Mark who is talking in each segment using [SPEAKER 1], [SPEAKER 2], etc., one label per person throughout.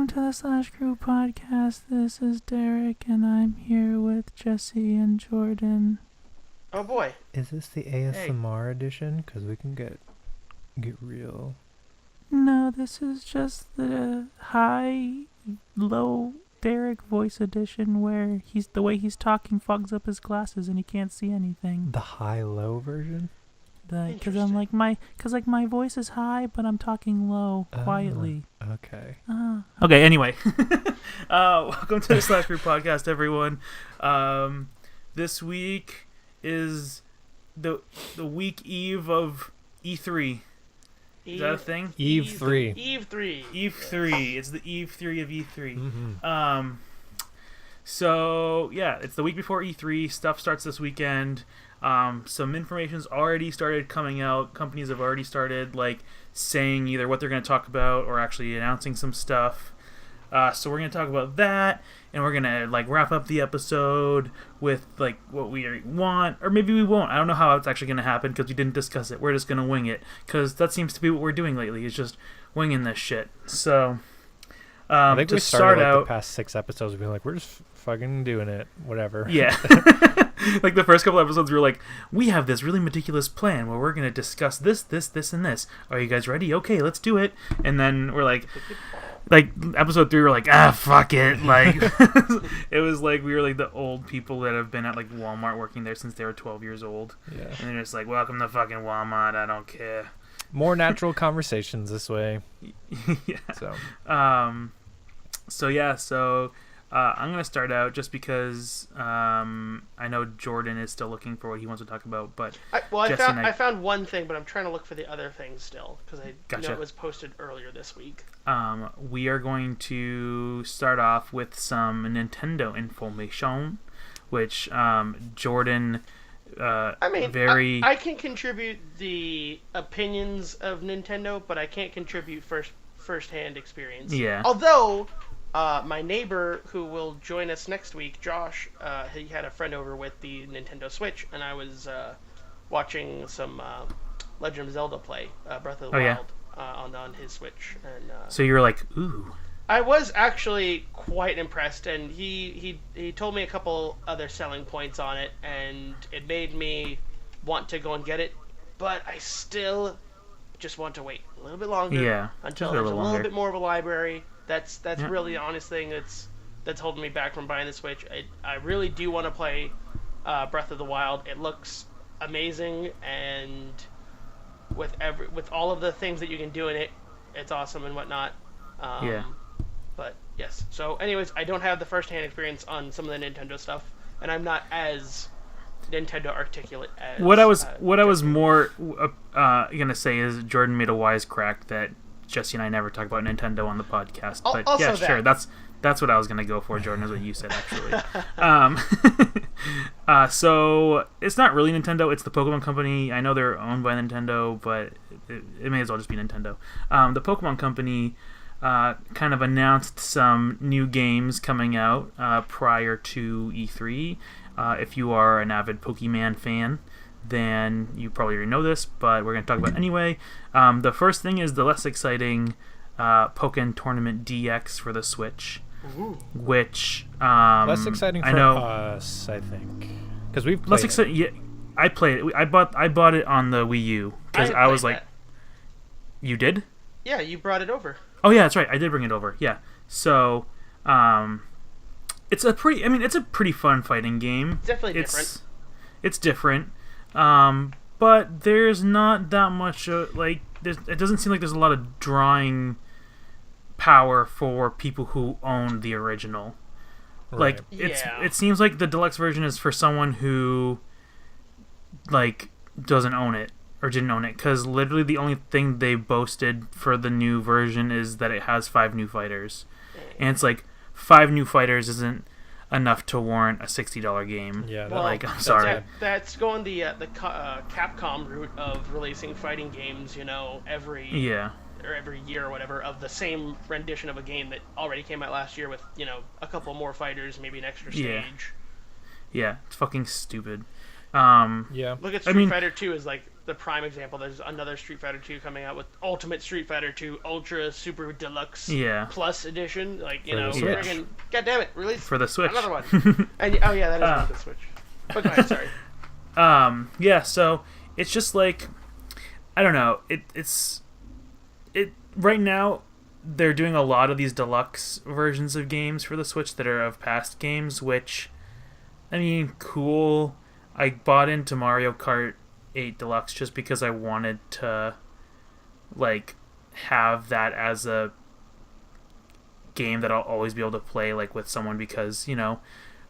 [SPEAKER 1] to the slashGROUP podcast. This is Derek, and I'm here with Jesse and Jordan.
[SPEAKER 2] Oh boy.
[SPEAKER 3] Is this the ASMR edition? Because we can get real.
[SPEAKER 1] No, this is just the high, low Derek voice edition where the way he's talking fogs up his glasses and he can't see anything.
[SPEAKER 3] The high-low version?
[SPEAKER 1] Because my voice is high, but I'm talking low, quietly.
[SPEAKER 3] Okay.
[SPEAKER 1] Okay, anyway. Welcome to the slashGROUP podcast, everyone. This week is the week eve of E3. Is that a thing?
[SPEAKER 3] Eve 3.
[SPEAKER 2] Eve 3.
[SPEAKER 1] Eve 3. It's the Eve 3 of E3.
[SPEAKER 3] Mm-hmm.
[SPEAKER 1] So, yeah, it's the week before E3. Stuff starts this weekend. Some information's already started coming out. Companies have already started, saying either what they're going to talk about or actually announcing some stuff. So we're going to talk about that, and we're going to, wrap up the episode with, what we want. Or maybe we won't. I don't know how it's actually going to happen because we didn't discuss it. We're just going to wing it because that seems to be what we're doing lately is just winging this shit. So,
[SPEAKER 3] I think
[SPEAKER 1] to
[SPEAKER 3] we started,
[SPEAKER 1] out,
[SPEAKER 3] the past 6 episodes being we're just fucking doing it. Whatever.
[SPEAKER 1] Yeah. The first couple episodes, we were like, we have this really meticulous plan where we're going to discuss this, and this. Are you guys ready? Okay, let's do it. And then we're episode 3, we're fuck it. It was we were the old people that have been at Walmart working there since they were 12 years old. Yeah. And they're just welcome to fucking Walmart, I don't care.
[SPEAKER 3] More natural conversations this way.
[SPEAKER 1] Yeah. So I'm going to start out just because I know Jordan is still looking for what he wants to talk about. But
[SPEAKER 2] I found one thing, but I'm trying to look for the other things still because I
[SPEAKER 1] Gotcha.
[SPEAKER 2] know it was posted earlier this week.
[SPEAKER 1] We are going to start off with some Nintendo information, which Jordan...
[SPEAKER 2] I can contribute the opinions of Nintendo, but I can't contribute first-hand experience.
[SPEAKER 1] Yeah.
[SPEAKER 2] Although... my neighbor, who will join us next week, Josh, he had a friend over with the Nintendo Switch, and I was watching some Legend of Zelda play, Breath of the Wild, on his Switch. And
[SPEAKER 1] so you were like, ooh.
[SPEAKER 2] I was actually quite impressed, and he told me a couple other selling points on it, and it made me want to go and get it, but I still just want to wait a little bit longer until there's a little bit more of a library. That's really the honest thing that's holding me back from buying the Switch. I really do want to play Breath of the Wild. It looks amazing, and with all of the things that you can do in it, it's awesome and whatnot. But yes. So, anyways, I don't have the first-hand experience on some of the Nintendo stuff, and I'm not as Nintendo articulate as
[SPEAKER 1] what I was more gonna say is Jordan made a wisecrack that Jesse and I never talk about Nintendo on the podcast, but yeah, sure. That's what I was gonna go for. Jordan, is what you said actually. So it's not really Nintendo; it's the Pokemon Company. I know they're owned by Nintendo, but it may as well just be Nintendo. The Pokemon Company kind of announced some new games coming out prior to E3. If you are an avid Pokemon fan, then you probably already know this, but we're going to talk about it anyway. The first thing is the less exciting Pokken Tournament DX for the Switch, which
[SPEAKER 3] less exciting for us, I think, because we've played it.
[SPEAKER 1] Yeah, I played it. I bought it on the Wii U because I was like, you did?
[SPEAKER 2] Yeah, you brought it over.
[SPEAKER 1] Oh yeah, that's right. I did bring it over. Yeah, so it's a pretty fun fighting game.
[SPEAKER 2] It's definitely different.
[SPEAKER 1] It's different. But there's not that much, it doesn't seem like there's a lot of drawing power for people who own the original.
[SPEAKER 3] Right.
[SPEAKER 1] It seems like the deluxe version is for someone who, doesn't own it, or didn't own it, because literally the only thing they boasted for the new version is that it has 5 new fighters. And it's 5 new fighters isn't enough to warrant a $60 game.
[SPEAKER 3] Yeah,
[SPEAKER 1] I'm sorry.
[SPEAKER 2] That's going the Capcom route of releasing fighting games, every year or whatever, of the same rendition of a game that already came out last year with, a couple more fighters, maybe an extra stage.
[SPEAKER 1] Yeah, it's fucking stupid.
[SPEAKER 2] Look at Street Fighter 2 is the prime example. There's another Street Fighter 2 coming out with Ultimate Street Fighter 2 Ultra Super Deluxe Plus Edition. Like, you know, friggin', God damn it, release
[SPEAKER 1] for the Switch.
[SPEAKER 2] Another one. And, oh yeah, that is for the Switch. But go ahead, sorry.
[SPEAKER 1] Yeah, so it's just like, I don't know. It's right now they're doing a lot of these deluxe versions of games for the Switch that are of past games, which, I mean, cool. I bought into Mario Kart 8 Deluxe just because I wanted to, like, have that as a game that I'll always be able to play, like, with someone, because, you know,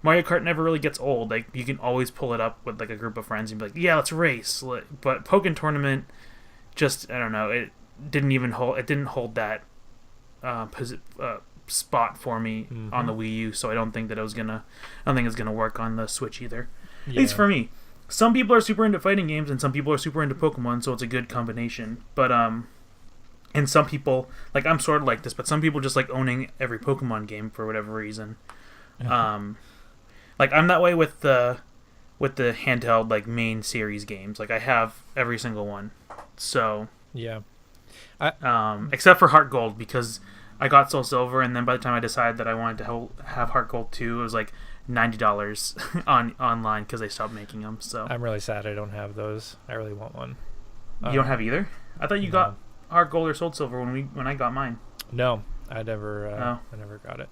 [SPEAKER 1] Mario Kart never really gets old. Like, you can always pull it up with, like, a group of friends and be like, yeah, let's race. But Pokken Tournament, just, I don't know, it didn't hold that spot for me on the Wii U, so I don't think it's gonna work on the Switch either. Yeah. At least for me. Some people are super into fighting games and some people are super into Pokemon, so it's a good combination. But and some people, like, I'm sort of like this, but some people just like owning every Pokemon game for whatever reason. Like, I'm that way with the handheld, like, main series games. Like, I have every single one. So
[SPEAKER 3] yeah.
[SPEAKER 1] Except for Heart Gold, because I got Soul Silver, and then by the time I decided that I wanted to have Heart Gold 2, it was like $90 online because they stopped making them. So
[SPEAKER 3] I'm really sad I don't have those. I really want one.
[SPEAKER 1] You don't have either? I thought you got Heart Gold or Soul Silver when I got mine.
[SPEAKER 3] No, I never got it.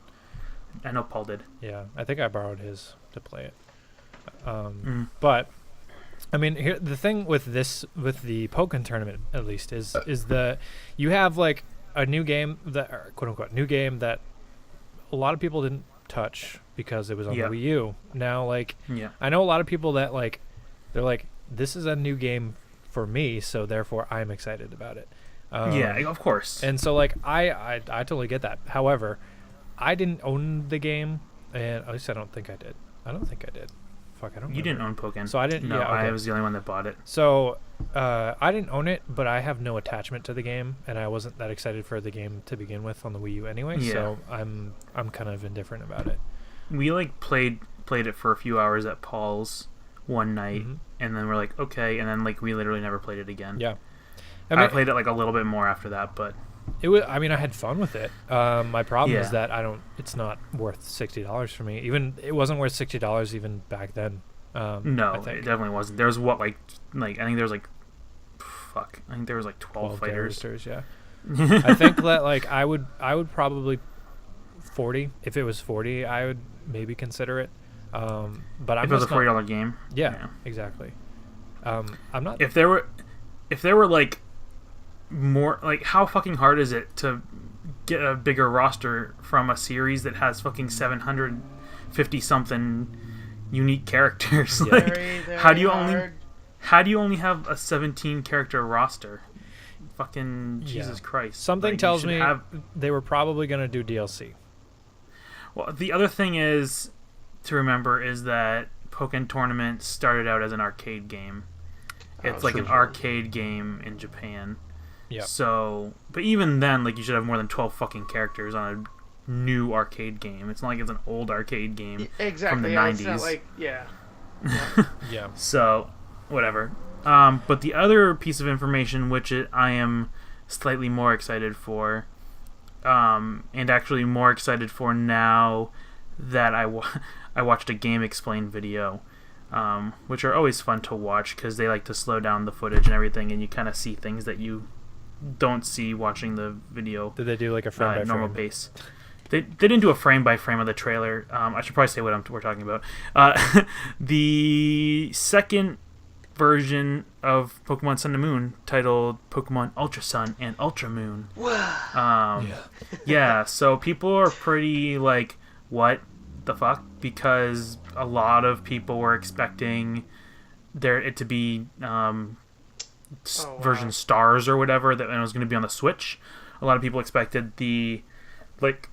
[SPEAKER 1] I know Paul did.
[SPEAKER 3] Yeah, I think I borrowed his to play it. But I mean, here the thing with the Pokken tournament, at least, is you have like a new game that, or quote unquote new game that a lot of people didn't touch because it was on the Wii U. Now, like, I know a lot of people that, like, they're like, this is a new game for me, so therefore I'm excited about it.
[SPEAKER 1] Yeah, of course.
[SPEAKER 3] And so, like, I totally get that. However, I didn't own the game, and at least I don't think I did. Fuck, I don't remember.
[SPEAKER 1] You didn't own Pokken.
[SPEAKER 3] So I didn't.
[SPEAKER 1] No,
[SPEAKER 3] yeah, okay.
[SPEAKER 1] I was the only one that bought it.
[SPEAKER 3] So I didn't own it, but I have no attachment to the game, and I wasn't that excited for the game to begin with on the Wii U anyway. Yeah. So I'm kind of indifferent about it.
[SPEAKER 1] We like played it for a few hours at Paul's one night, and then we're like, okay, and then like we literally never played it again.
[SPEAKER 3] Yeah,
[SPEAKER 1] I played it like a little bit more after that, but
[SPEAKER 3] it was. I mean, I had fun with it. My problem is that it's not worth $60 for me. Even it wasn't worth $60 even back then.
[SPEAKER 1] No, it definitely wasn't. There was I think there was like 12 fighters.
[SPEAKER 3] Yeah. I think that like I would probably 40. If it was 40, I would maybe consider it. But
[SPEAKER 1] if it was a $40 game.
[SPEAKER 3] Yeah, exactly. I'm not.
[SPEAKER 1] If there were like more, like, how fucking hard is it to get a bigger roster from a series that has fucking 750 something unique characters?
[SPEAKER 3] Yeah.
[SPEAKER 1] Like,
[SPEAKER 2] Very
[SPEAKER 1] how do you only have a 17 character roster? Fucking Jesus Christ.
[SPEAKER 3] Something
[SPEAKER 1] like,
[SPEAKER 3] tells me they were probably going to do DLC.
[SPEAKER 1] Well, the other thing is to remember is that Pokken Tournament started out as an arcade game. It's like an arcade game in Japan.
[SPEAKER 3] Yeah.
[SPEAKER 1] So, but even then, like, you should have more than 12 fucking characters on a new arcade game. It's not like it's an old arcade game from the 90s. It's not
[SPEAKER 2] like, yeah.
[SPEAKER 1] So, whatever. But the other piece of information, which I am slightly more excited for, and actually more excited for now that I watched a Game Explain video, which are always fun to watch because they like to slow down the footage and everything, and you kind of see things that you don't see watching the video.
[SPEAKER 3] Did they do like a frame by
[SPEAKER 1] normal
[SPEAKER 3] frame?
[SPEAKER 1] pace? They didn't do a frame by frame of the trailer. I should probably say what we're talking about. The second version of Pokemon Sun and Moon, titled Pokemon Ultra Sun and Ultra Moon. Yeah, so people are pretty like, what the fuck? Because a lot of people were expecting it to be version stars or whatever, and it was going to be on the Switch. A lot of people expected the like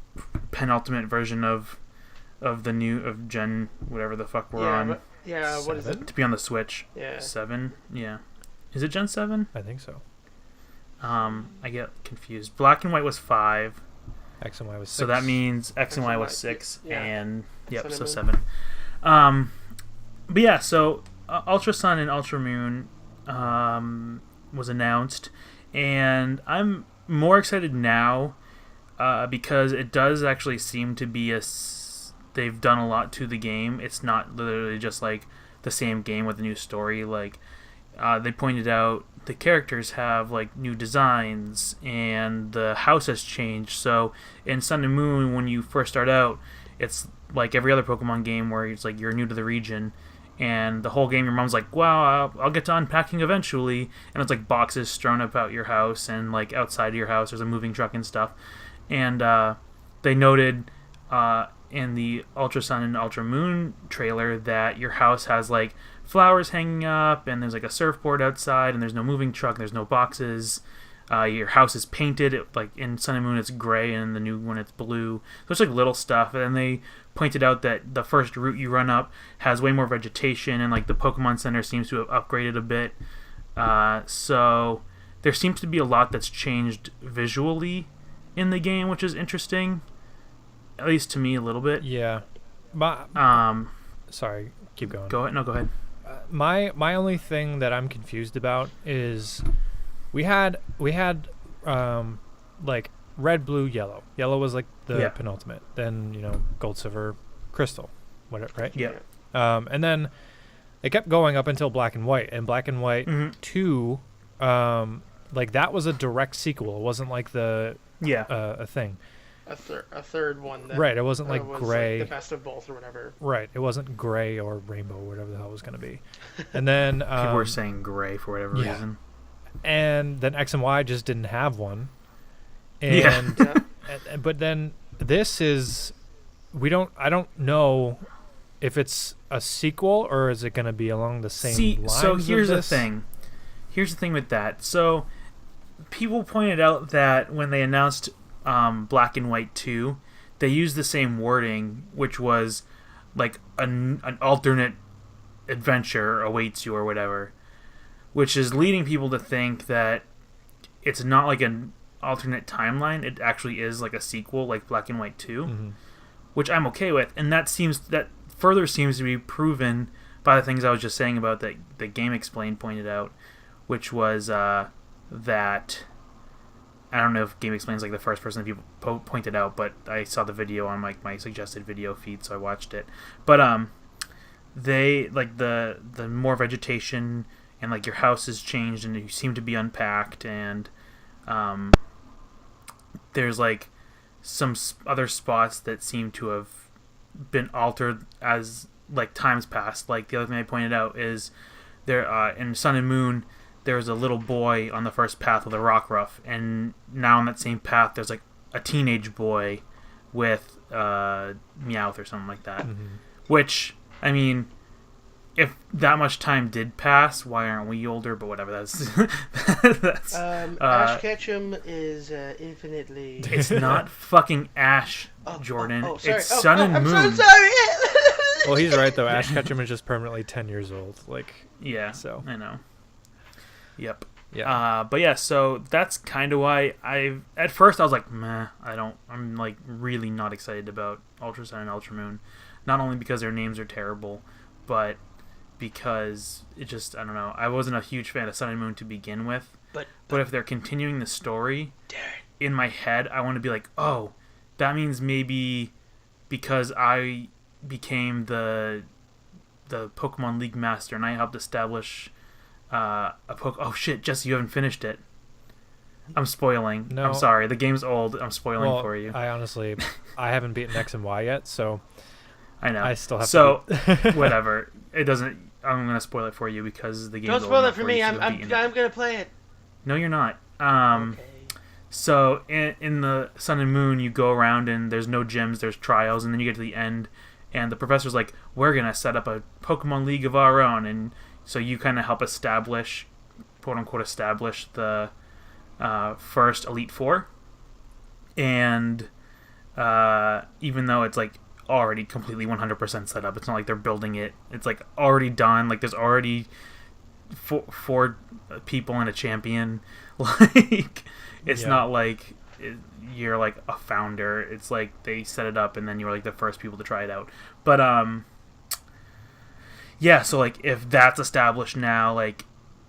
[SPEAKER 1] penultimate version of Gen whatever the fuck we're on.
[SPEAKER 2] What is it?
[SPEAKER 1] To be on the Switch.
[SPEAKER 2] Yeah.
[SPEAKER 1] 7? Yeah. Is it Gen 7?
[SPEAKER 3] I think so.
[SPEAKER 1] I get confused. Black and White was 5.
[SPEAKER 3] X and Y was 6.
[SPEAKER 1] So that means X and Y was 6.
[SPEAKER 2] Yeah.
[SPEAKER 1] And, yep, so
[SPEAKER 2] 7.
[SPEAKER 1] 7. But yeah, so Ultra Sun and Ultra Moon was announced, and I'm more excited now because it does actually seem to be they've done a lot to the game. It's not literally just like the same game with a new story. Like they pointed out, the characters have like new designs and the house has changed. So in Sun and Moon, when you first start out, it's like every other Pokemon game where it's like you're new to the region, and the whole game your mom's like, wow, I'll get to unpacking eventually, and it's like boxes strewn about your house, and like outside of your house there's a moving truck and stuff. And they noted in the Ultra Sun and Ultra Moon trailer that your house has like flowers hanging up, and there's like a surfboard outside, and there's no moving truck, there's no boxes. Your house is painted, like in Sun and Moon it's gray, and in the new one it's blue. So it's like little stuff. And then they pointed out that the first route you run up has way more vegetation, and like the Pokemon Center seems to have upgraded a bit. So there seems to be a lot that's changed visually in the game, which is interesting, at least to me a little bit.
[SPEAKER 3] Yeah. Sorry, keep going.
[SPEAKER 1] Go ahead. No, go ahead.
[SPEAKER 3] My only thing that I'm confused about is we had like red, blue, yellow. Yellow was like the penultimate. Then gold, silver, crystal, whatever, right?
[SPEAKER 1] Yeah.
[SPEAKER 3] And then it kept going up until Black and White, and Black and White 2, like that was a direct sequel. It wasn't like a thing.
[SPEAKER 2] A third one. That,
[SPEAKER 3] right. It wasn't like
[SPEAKER 2] was
[SPEAKER 3] gray.
[SPEAKER 2] Like the best of both or whatever.
[SPEAKER 3] Right. It wasn't gray or rainbow, or whatever the hell it was going to be. And then
[SPEAKER 1] people were saying gray for whatever reason.
[SPEAKER 3] And then X and Y just didn't have one. And but then this is I don't know if it's a sequel or is it going to be along the same lines.
[SPEAKER 1] So here's the thing. Here's the thing with that. So people pointed out that when they announced Black and White 2, they used the same wording, which was like an alternate adventure awaits you or whatever, which is leading people to think that it's not like an alternate timeline. It actually is like a sequel, like Black and White 2, which I'm okay with. And that further seems to be proven by the things I was just saying about that Game Explained pointed out, which was that I don't know if Game Explains like the first person that people pointed out, but I saw the video on my suggested video feed, so I watched it. But they like the more vegetation, and like your house has changed and you seem to be unpacked, and there's like some other spots that seem to have been altered as like times passed. Like the other thing I pointed out is there in Sun and Moon, there was a little boy on the first path with a Rockruff, and now on that same path there's like a teenage boy with Meowth or something like that. Which, I mean, if that much time did pass, why aren't we older? But whatever, that's
[SPEAKER 2] Ash Ketchum is infinitely.
[SPEAKER 1] It's not fucking Ash, Jordan.
[SPEAKER 2] Sorry.
[SPEAKER 1] It's Sun and Moon.
[SPEAKER 2] I'm so sorry.
[SPEAKER 3] Well, he's right though. Ash Ketchum is just permanently 10 years old. Like,
[SPEAKER 1] yeah,
[SPEAKER 3] so
[SPEAKER 1] I know. Yep.
[SPEAKER 3] Yeah.
[SPEAKER 1] But yeah, so that's kind of why at first I was like, meh, I'm like really not excited about Ultra Sun and Ultra Moon. Not only because their names are terrible, but because it just, I don't know, I wasn't a huge fan of Sun and Moon to begin with. But if they're continuing the story, in my head, I want to be like, oh, that means maybe because I became the Pokemon League Master and I helped establish oh shit, Jesse, you haven't finished it. I'm spoiling.
[SPEAKER 3] No.
[SPEAKER 1] I'm sorry. The game's old. I'm spoiling for you.
[SPEAKER 3] I honestly, I haven't beaten X and Y yet, so
[SPEAKER 1] I know.
[SPEAKER 3] I still have
[SPEAKER 1] to whatever. It doesn't. I'm gonna spoil it for you because the game.
[SPEAKER 2] Don't spoil it for me. I'm gonna play it.
[SPEAKER 1] No, you're not.
[SPEAKER 2] Okay.
[SPEAKER 1] So in the Sun and Moon, you go around and there's no gyms. There's trials, and then you get to the end, and the professor's like, "We're gonna set up a Pokemon League of our own," and so you kind of help establish, quote unquote, establish the first Elite Four. And even though it's like already completely 100% set up, it's not like they're building it. It's like already done. Like there's already four people and a champion. Like it's not like you're like a founder. It's like they set it up and then you were like the first people to try it out. But yeah, so like if that's established now, like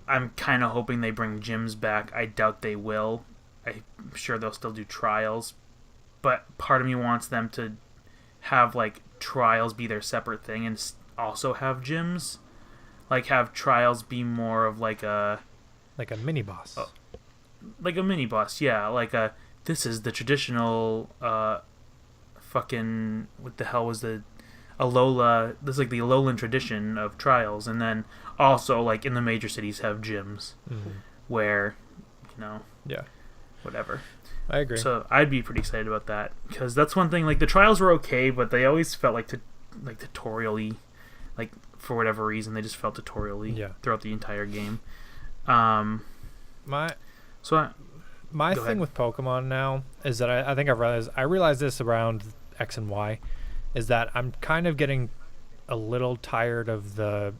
[SPEAKER 1] I'm kind of hoping they bring gyms back. I doubt they will. I'm sure they'll still do trials, but part of me wants them to have like trials be their separate thing and also have gyms. Like have trials be more of like a
[SPEAKER 3] mini boss.
[SPEAKER 1] Like a mini boss, yeah. Like this is the traditional fucking what the hell was the Alola? This is like the Alolan tradition of trials, and then also like in the major cities have gyms where
[SPEAKER 3] yeah,
[SPEAKER 1] whatever.
[SPEAKER 3] I agree.
[SPEAKER 1] So I'd be pretty excited about that because that's one thing. Like the trials were okay, but they always felt like tutorial-y. Like for whatever reason, they just felt tutorial-y throughout the entire game.
[SPEAKER 3] My
[SPEAKER 1] Go
[SPEAKER 3] thing
[SPEAKER 1] ahead.
[SPEAKER 3] with Pokemon now is that I think I realized this around X and Y, is that I'm kind of getting a little tired of the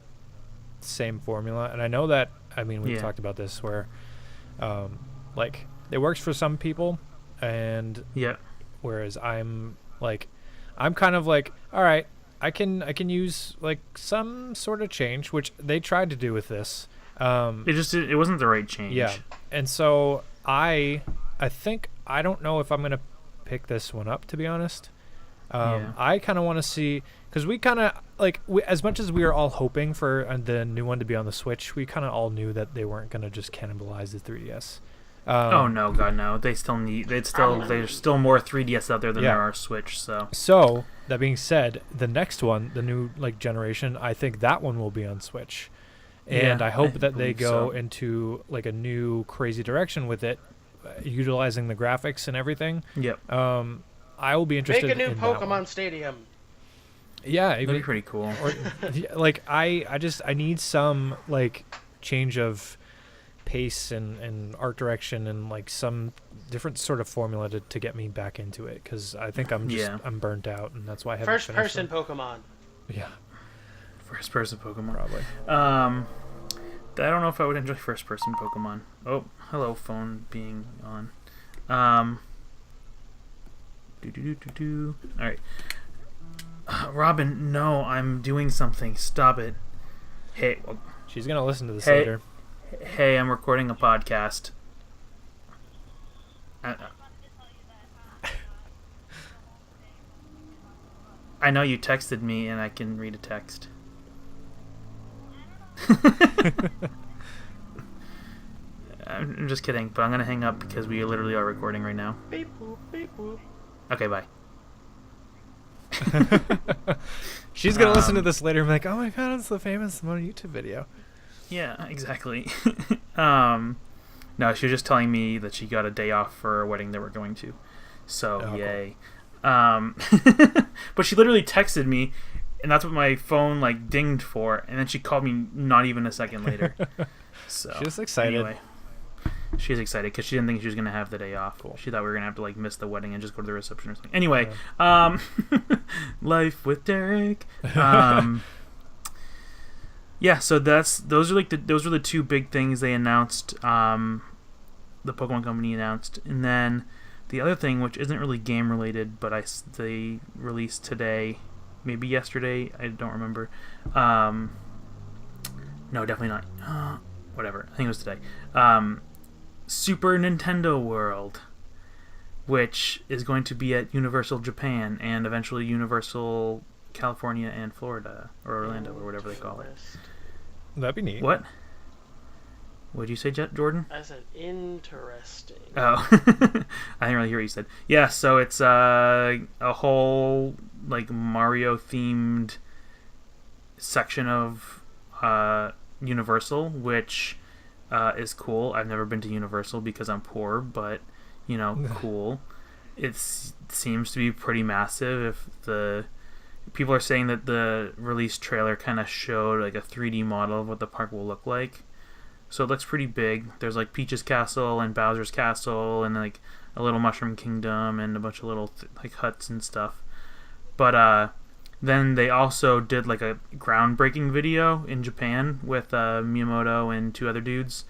[SPEAKER 3] same formula, and I know that we've talked about this where, like it works for some people, and whereas I'm kind of like, all right, I can use like some sort of change, which they tried to do with this.
[SPEAKER 1] It wasn't the right change.
[SPEAKER 3] Yeah, and so I think I don't know if I'm gonna pick this one up, to be honest. I kind of want to see, because we kind of as much as we are all hoping for the new one to be on the Switch, we kind of all knew that they weren't gonna just cannibalize the 3DS.
[SPEAKER 1] Oh no, God no! There's still more 3DS out there than there are Switch. So
[SPEAKER 3] that being said, the next one, the new generation, I think that one will be on Switch. And I hope that they go into like a new crazy direction with it, utilizing the graphics and everything.
[SPEAKER 1] Yep.
[SPEAKER 3] I will be interested.
[SPEAKER 2] Make a new
[SPEAKER 3] in
[SPEAKER 2] Pokemon Stadium.
[SPEAKER 3] Yeah,
[SPEAKER 1] that'd be pretty cool.
[SPEAKER 3] Or, like I need some like change of pace and art direction and like some different sort of formula to get me back into it, because I think I'm burnt out, and that's why I haven't
[SPEAKER 2] First person Pokemon.
[SPEAKER 3] Yeah.
[SPEAKER 1] First person Pokemon.
[SPEAKER 3] Probably.
[SPEAKER 1] I don't know if I would enjoy first person Pokemon. Oh, hello, phone being on. Alright. Robin, no, I'm doing something. Stop it. Hey.
[SPEAKER 3] She's going to listen to this later.
[SPEAKER 1] Hey, I'm recording a podcast. I know you texted me and I can read a text. I'm just kidding, but I'm gonna hang up because we literally are recording right now.
[SPEAKER 2] Beep boop, beep boop.
[SPEAKER 1] Okay, bye.
[SPEAKER 3] She's gonna listen to this later and be like, "Oh my god, it's the famous Mono YouTube video."
[SPEAKER 1] Yeah, exactly. No, she was just telling me that she got a day off for a wedding that we're going to. So yay. Cool. But she literally texted me, and that's what my phone like dinged for, and then she called me not even a second later. So
[SPEAKER 3] she's excited.
[SPEAKER 1] Anyway, she's excited because she didn't think she was gonna have the day off. Cool. She thought we were gonna have to like miss the wedding and just go to the reception or something. Anyway, life with Derek. Yeah, so those are the two big things they announced. The Pokemon Company announced, and then the other thing, which isn't really game related, but they released today, maybe yesterday, I don't remember. No, definitely not. Whatever, I think it was today. Super Nintendo World, which is going to be at Universal Japan and eventually Universal California and Florida, or Orlando, or whatever they call it.
[SPEAKER 3] That'd be neat.
[SPEAKER 1] What? What did you say, Jordan?
[SPEAKER 2] I said interesting.
[SPEAKER 1] Oh, I didn't really hear what you said. Yeah, so it's a whole like Mario themed section of Universal, which is cool. I've never been to Universal because I'm poor, but cool. It seems to be pretty massive. If people are saying that the release trailer kind of showed like a 3D model of what the park will look like. So it looks pretty big. There's like Peach's Castle and Bowser's Castle and like a little Mushroom Kingdom and a bunch of little like huts and stuff. But then they also did like a groundbreaking video in Japan with Miyamoto and two other dudes.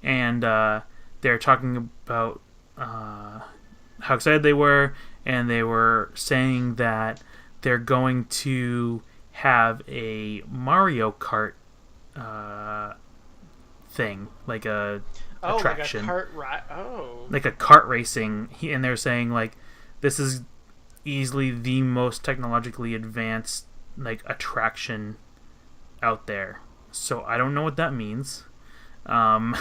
[SPEAKER 1] And they're talking about how excited they were, and they were saying that they're going to have a Mario Kart thing, like a
[SPEAKER 2] Oh,
[SPEAKER 1] attraction,
[SPEAKER 2] like a cart ride. Oh.
[SPEAKER 1] like a kart racing. And they're saying like this is easily the most technologically advanced like attraction out there. So I don't know what that means, but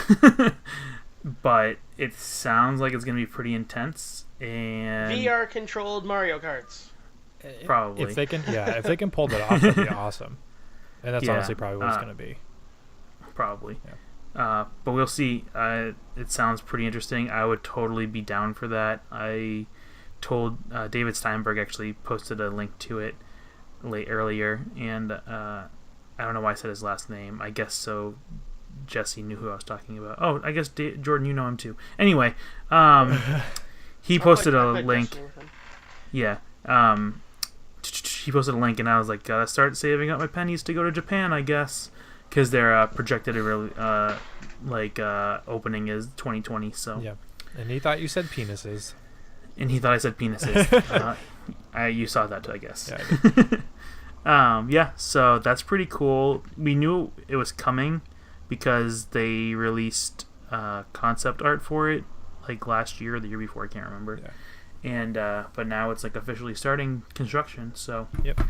[SPEAKER 1] it sounds like it's gonna be pretty intense and
[SPEAKER 2] VR controlled Mario Karts.
[SPEAKER 1] probably
[SPEAKER 3] If they can pull that off, that'd be awesome. And that's
[SPEAKER 1] Yeah,
[SPEAKER 3] honestly probably what it's going to be.
[SPEAKER 1] probably. But we'll see. It sounds pretty interesting. I would totally be down for that. I told David Steinberg actually posted a link to it earlier, and I don't know why I said his last name. I guess so Jesse knew who I was talking about. Oh, I guess Jordan, you know him too. Anyway, he posted a link. Yeah. He posted a link, and I was like, gotta start saving up my pennies to go to Japan, I guess, because their projected opening is 2020. So
[SPEAKER 3] Yeah, and he thought you said penises.
[SPEAKER 1] And he thought I said penises. You saw that too, I guess.
[SPEAKER 3] Yeah, I did.
[SPEAKER 1] Yeah. So that's pretty cool. We knew it was coming because they released concept art for it like last year or the year before. I can't remember.
[SPEAKER 3] Yeah.
[SPEAKER 1] And but now it's like officially starting construction, so
[SPEAKER 3] Yep.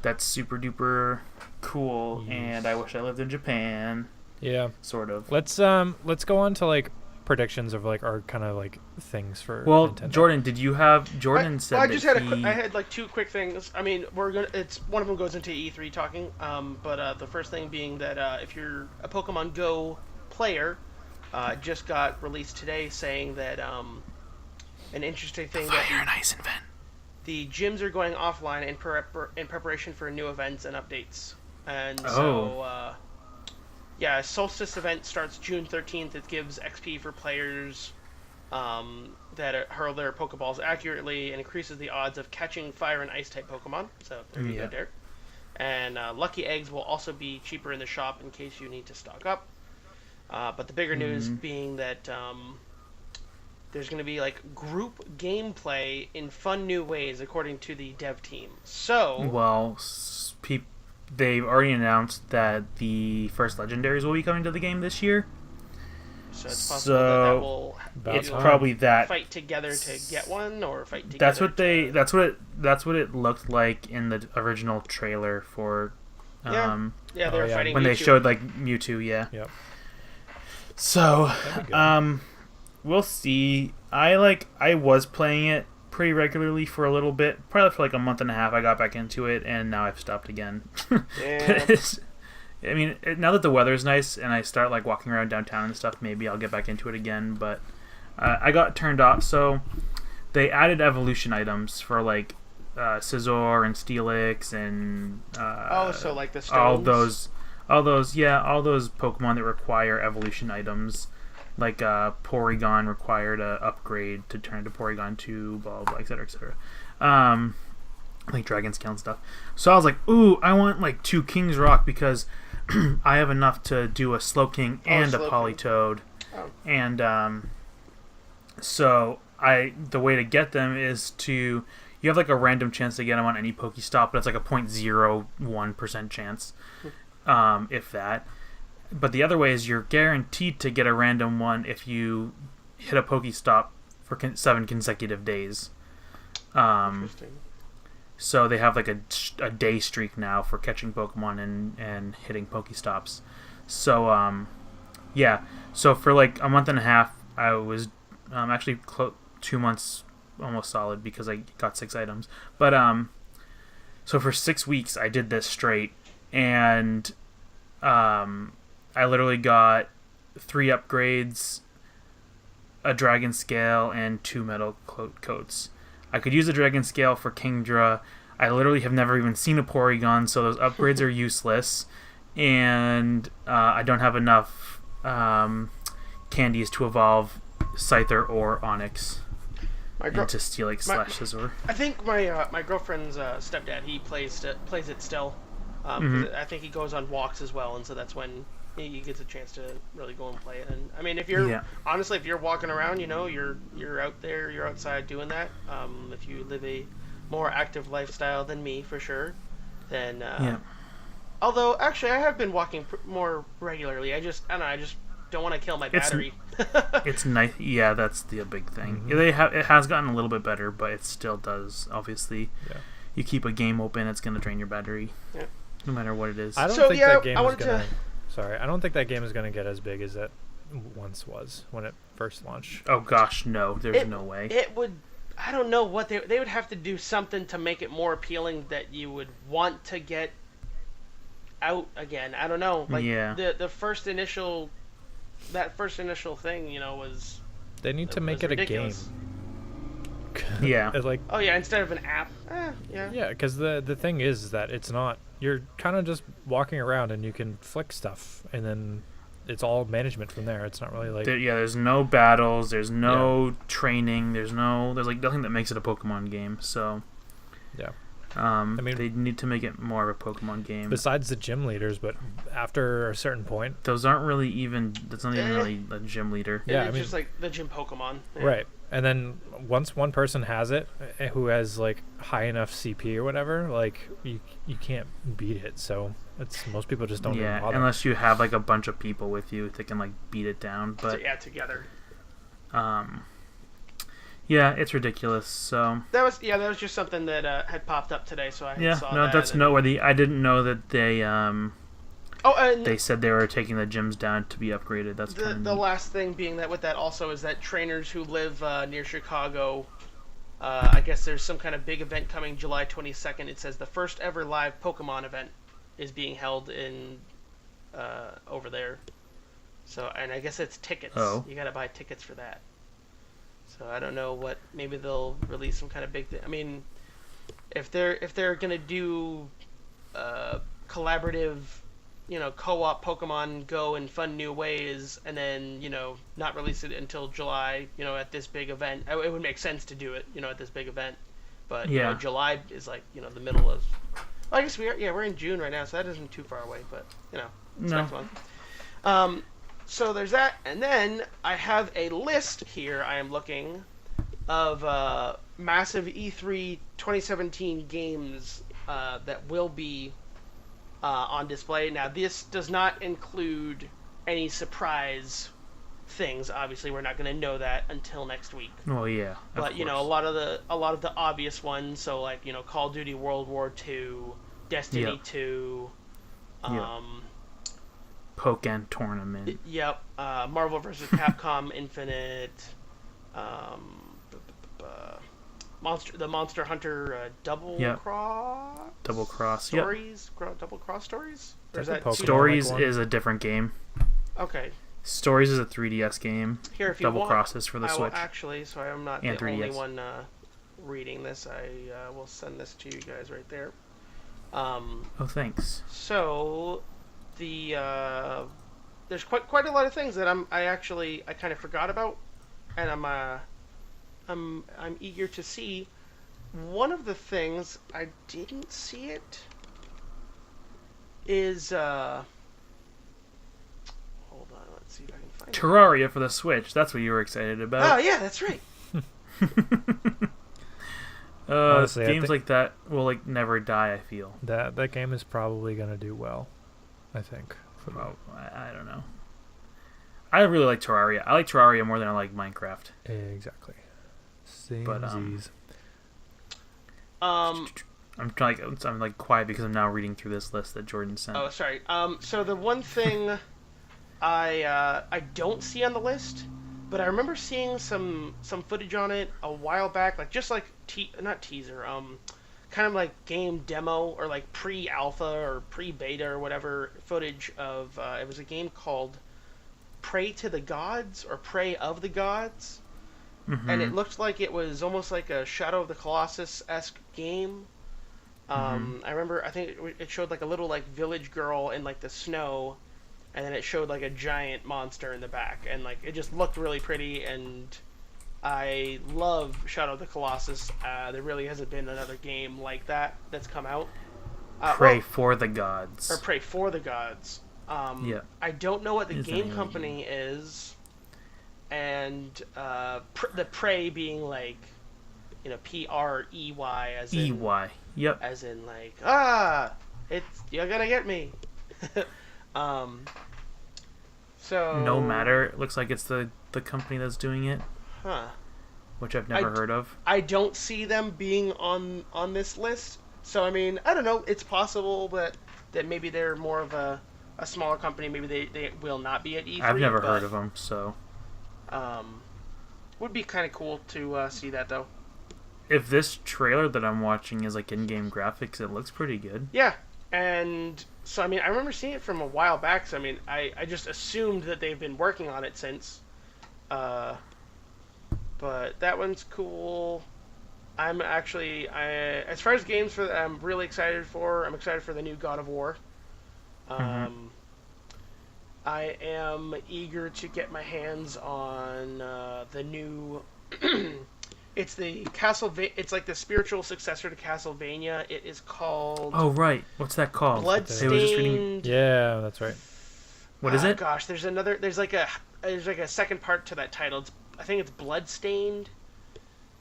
[SPEAKER 1] that's super duper cool.
[SPEAKER 3] Yes.
[SPEAKER 1] And I wish I lived in Japan,
[SPEAKER 3] Yeah.
[SPEAKER 1] sort of.
[SPEAKER 3] Let's go on to like predictions of like our kind of like things for
[SPEAKER 1] Well,
[SPEAKER 3] Nintendo.
[SPEAKER 1] Jordan, did you have Jordan said
[SPEAKER 2] I
[SPEAKER 1] that
[SPEAKER 2] just had
[SPEAKER 1] he...
[SPEAKER 2] I had like two quick things. I mean, it's one of them goes into E3 talking. But the first thing being that if you're a Pokemon Go player, just got released today saying that an interesting thing that
[SPEAKER 1] Fire and Ice event.
[SPEAKER 2] the gyms are going offline in preparation for new events and updates. And yeah, Solstice event starts June 13th. It gives XP for players that hurl their Pokeballs accurately and increases the odds of catching Fire and Ice type Pokemon. So there you go, Derek. And Lucky Eggs will also be cheaper in the shop in case you need to stock up. But the bigger news being that there's going to be like group gameplay in fun new ways, according to the dev team. So,
[SPEAKER 1] Well, they've already announced that the first legendaries will be coming to the game this year.
[SPEAKER 2] so it's possible that will
[SPEAKER 1] It's
[SPEAKER 2] you'll
[SPEAKER 1] probably that.
[SPEAKER 2] fight together to get one, or fight together.
[SPEAKER 1] That's what they. That's what it looked like in the original trailer for.
[SPEAKER 2] Yeah, they were fighting
[SPEAKER 1] When
[SPEAKER 2] Mewtwo.
[SPEAKER 1] they showed like Mewtwo, yeah.
[SPEAKER 3] Yep.
[SPEAKER 1] So,
[SPEAKER 3] That'd be good.
[SPEAKER 1] we'll see. I was playing it pretty regularly for a little bit, probably for like a month and a half. I got back into it, and now I've stopped again.
[SPEAKER 2] Yeah.
[SPEAKER 1] I mean, now that the weather's nice and I start like walking around downtown and stuff, maybe I'll get back into it again. But I got turned off. So they added evolution items for like Scizor and Steelix and
[SPEAKER 2] so like the stones.
[SPEAKER 1] all those Pokemon that require evolution items, like Porygon required a upgrade to turn into Porygon 2, blah blah, etc. etc. Like Dragon Scale and stuff. So I was like, ooh, I want like 2 King's Rock because I have enough to do a Slowking and a Politoed.
[SPEAKER 2] Oh.
[SPEAKER 1] And so the way to get them is you have like a random chance to get them on any Pokestop, but it's like a 0.01% chance, if that. But the other way is you're guaranteed to get a random one if you hit a Pokestop for 7 consecutive days.
[SPEAKER 2] Interesting.
[SPEAKER 1] So they have like a day streak now for catching Pokemon and hitting Pokestops. So yeah. So for like a month and a half, I was actually 2 months almost solid because I got 6 items. But so for 6 weeks I did this straight, and I literally got 3 upgrades, a Dragon Scale, and 2 Metal Coats. I could use a Dragon Scale for Kingdra. I literally have never even seen a Porygon, so those upgrades are useless. And I don't have enough candies to evolve Scyther or Onix into Steelix / Scizor.
[SPEAKER 2] I think my girlfriend's stepdad, he plays it still. I think he goes on walks as well, and so that's when he gets a chance to really go and play it. And I mean, if you're honestly, if you're walking around, you're out there, you're outside doing that. If you live a more active lifestyle than me, for sure, then although actually I have been walking more regularly. I just don't want to kill my battery.
[SPEAKER 1] It's nice. Yeah, that's the big thing.
[SPEAKER 3] Mm-hmm.
[SPEAKER 1] It has gotten a little bit better, but it still does. Obviously, you keep a game open, it's gonna drain your battery, no matter what it is.
[SPEAKER 3] I don't think that game is gonna. Sorry, I don't think that game is gonna get as big as it once was when it first launched.
[SPEAKER 1] Oh gosh, no. There's no way.
[SPEAKER 2] It would. I don't know what they would have to do something to make it more appealing that you would want to get out again. I don't know. Like the first initial thing, was.
[SPEAKER 3] They need to make it
[SPEAKER 2] ridiculous.
[SPEAKER 3] a game.
[SPEAKER 1] Yeah.
[SPEAKER 3] It's like.
[SPEAKER 2] Oh yeah, instead of an app. Yeah.
[SPEAKER 3] Yeah, because the thing is that it's not. You're kind of just walking around and you can flick stuff, and then it's all management from there. It's not really like
[SPEAKER 1] there's no battles, there's no training, there's like nothing that makes it a Pokemon game. So I mean, they need to make it more of a Pokemon game.
[SPEAKER 3] Besides the gym leaders, but after a certain point,
[SPEAKER 1] those aren't really even. That's not even really a gym leader.
[SPEAKER 2] Yeah, it's just like the gym Pokemon. Yeah.
[SPEAKER 3] Right. And then once one person has it, who has like high enough CP or whatever, like you can't beat it. So most people just don't. even bother.
[SPEAKER 1] Unless you have like a bunch of people with you that can like beat it down. But
[SPEAKER 2] together.
[SPEAKER 1] Yeah, it's ridiculous. So
[SPEAKER 2] that was just something that had popped up today. So I saw that.
[SPEAKER 1] That's noteworthy. I didn't know that they they said they were taking the gyms down to be upgraded. That's
[SPEAKER 2] the last thing being that with that also is that trainers who live near Chicago, I guess there's some kind of big event coming July 22nd. It says the first ever live Pokemon event is being held in over there. So, and I guess it's tickets.
[SPEAKER 1] Oh.
[SPEAKER 2] You got to buy tickets for that. So I don't know what. Maybe they'll release some kind of big thing. I mean, if they're gonna do collaborative, co-op Pokemon Go in fun new ways, and then not release it until July, at this big event, it would make sense to do it, at this big event. But July is like the middle of. Well, I guess we're in June right now, so that isn't too far away. But it's next month. So there's that, and then I have a list here. I am looking of massive E3 2017 games that will be on display. Now, this does not include any surprise things. Obviously, we're not going to know that until next week.
[SPEAKER 1] Oh yeah,
[SPEAKER 2] but a lot of the obvious ones. So like Call of Duty World War II, Destiny 2.
[SPEAKER 1] Pokken Tournament.
[SPEAKER 2] Yep. Marvel vs. Capcom Infinite. The Monster Hunter Double Cross.
[SPEAKER 1] Double Cross.
[SPEAKER 2] Stories. Double Cross Stories. Or is that
[SPEAKER 1] Stories is a different game.
[SPEAKER 2] Okay.
[SPEAKER 1] Stories is a 3DS game.
[SPEAKER 2] Here, if you
[SPEAKER 1] Double
[SPEAKER 2] want,
[SPEAKER 1] Cross is for the Switch.
[SPEAKER 2] Actually, so I'm not
[SPEAKER 1] and
[SPEAKER 2] the
[SPEAKER 1] 3DS.
[SPEAKER 2] only one reading this. I will send this to you guys right there.
[SPEAKER 1] Oh, thanks.
[SPEAKER 2] So. There's quite a lot of things that I kind of forgot about, and I'm eager to see. One of the things I didn't see it is hold on, let's see if I can find
[SPEAKER 1] Terraria for the Switch. That's what you were excited about.
[SPEAKER 2] Oh yeah, that's right.
[SPEAKER 1] Honestly, games like that will never die. I feel
[SPEAKER 3] that game is probably gonna do well. I think.
[SPEAKER 1] Well, I don't know. I really like Terraria. I like Terraria more than I like Minecraft.
[SPEAKER 3] Exactly.
[SPEAKER 1] But
[SPEAKER 2] I'm
[SPEAKER 1] I'm quiet because I'm now reading through this list that Jordan sent.
[SPEAKER 2] Oh, sorry. So the one thing I don't see on the list, but I remember seeing some footage on it a while back, not teaser, kind of like game demo or like pre-alpha or pre-beta or whatever footage of it was a game called Pray to the Gods or Pray of the Gods, and it looked like it was almost like a Shadow of the Colossus-esque game. I remember I think it showed like a little like village girl in like the snow, and then it showed like a giant monster in the back, and like it just looked really pretty. And I love Shadow of the Colossus. There really hasn't been another game like that that's come out.
[SPEAKER 1] Pray for the Gods.
[SPEAKER 2] Or Pray for the Gods. I don't know what the game company is. And the Prey being like, P-R-E-Y as in...
[SPEAKER 1] E-Y, yep.
[SPEAKER 2] As in like, you're gonna get me. So
[SPEAKER 1] No Matter. It looks like it's the company that's doing it,
[SPEAKER 2] Huh.
[SPEAKER 1] which I've never heard of.
[SPEAKER 2] I don't see them being on this list. So I mean, I don't know. It's possible that maybe they're more of a smaller company. Maybe they will not be at E3.
[SPEAKER 1] I've never heard of them, so.
[SPEAKER 2] Would be kind of cool to see that though.
[SPEAKER 1] If this trailer that I'm watching is like in-game graphics, it looks pretty good.
[SPEAKER 2] Yeah, and so I mean, I remember seeing it from a while back. So I mean, I just assumed that they've been working on it since. But that one's cool. I'm actually, as far as games I'm really excited for. I'm excited for the new God of War. I am eager to get my hands on the new. It's the Castlevania. It's like the spiritual successor to Castlevania. It is called.
[SPEAKER 1] Oh right, what's that called?
[SPEAKER 2] Bloodstained.
[SPEAKER 3] Yeah, that's right.
[SPEAKER 1] What is it?
[SPEAKER 2] Gosh, there's another. There's like a second part to that title. I think it's Bloodstained.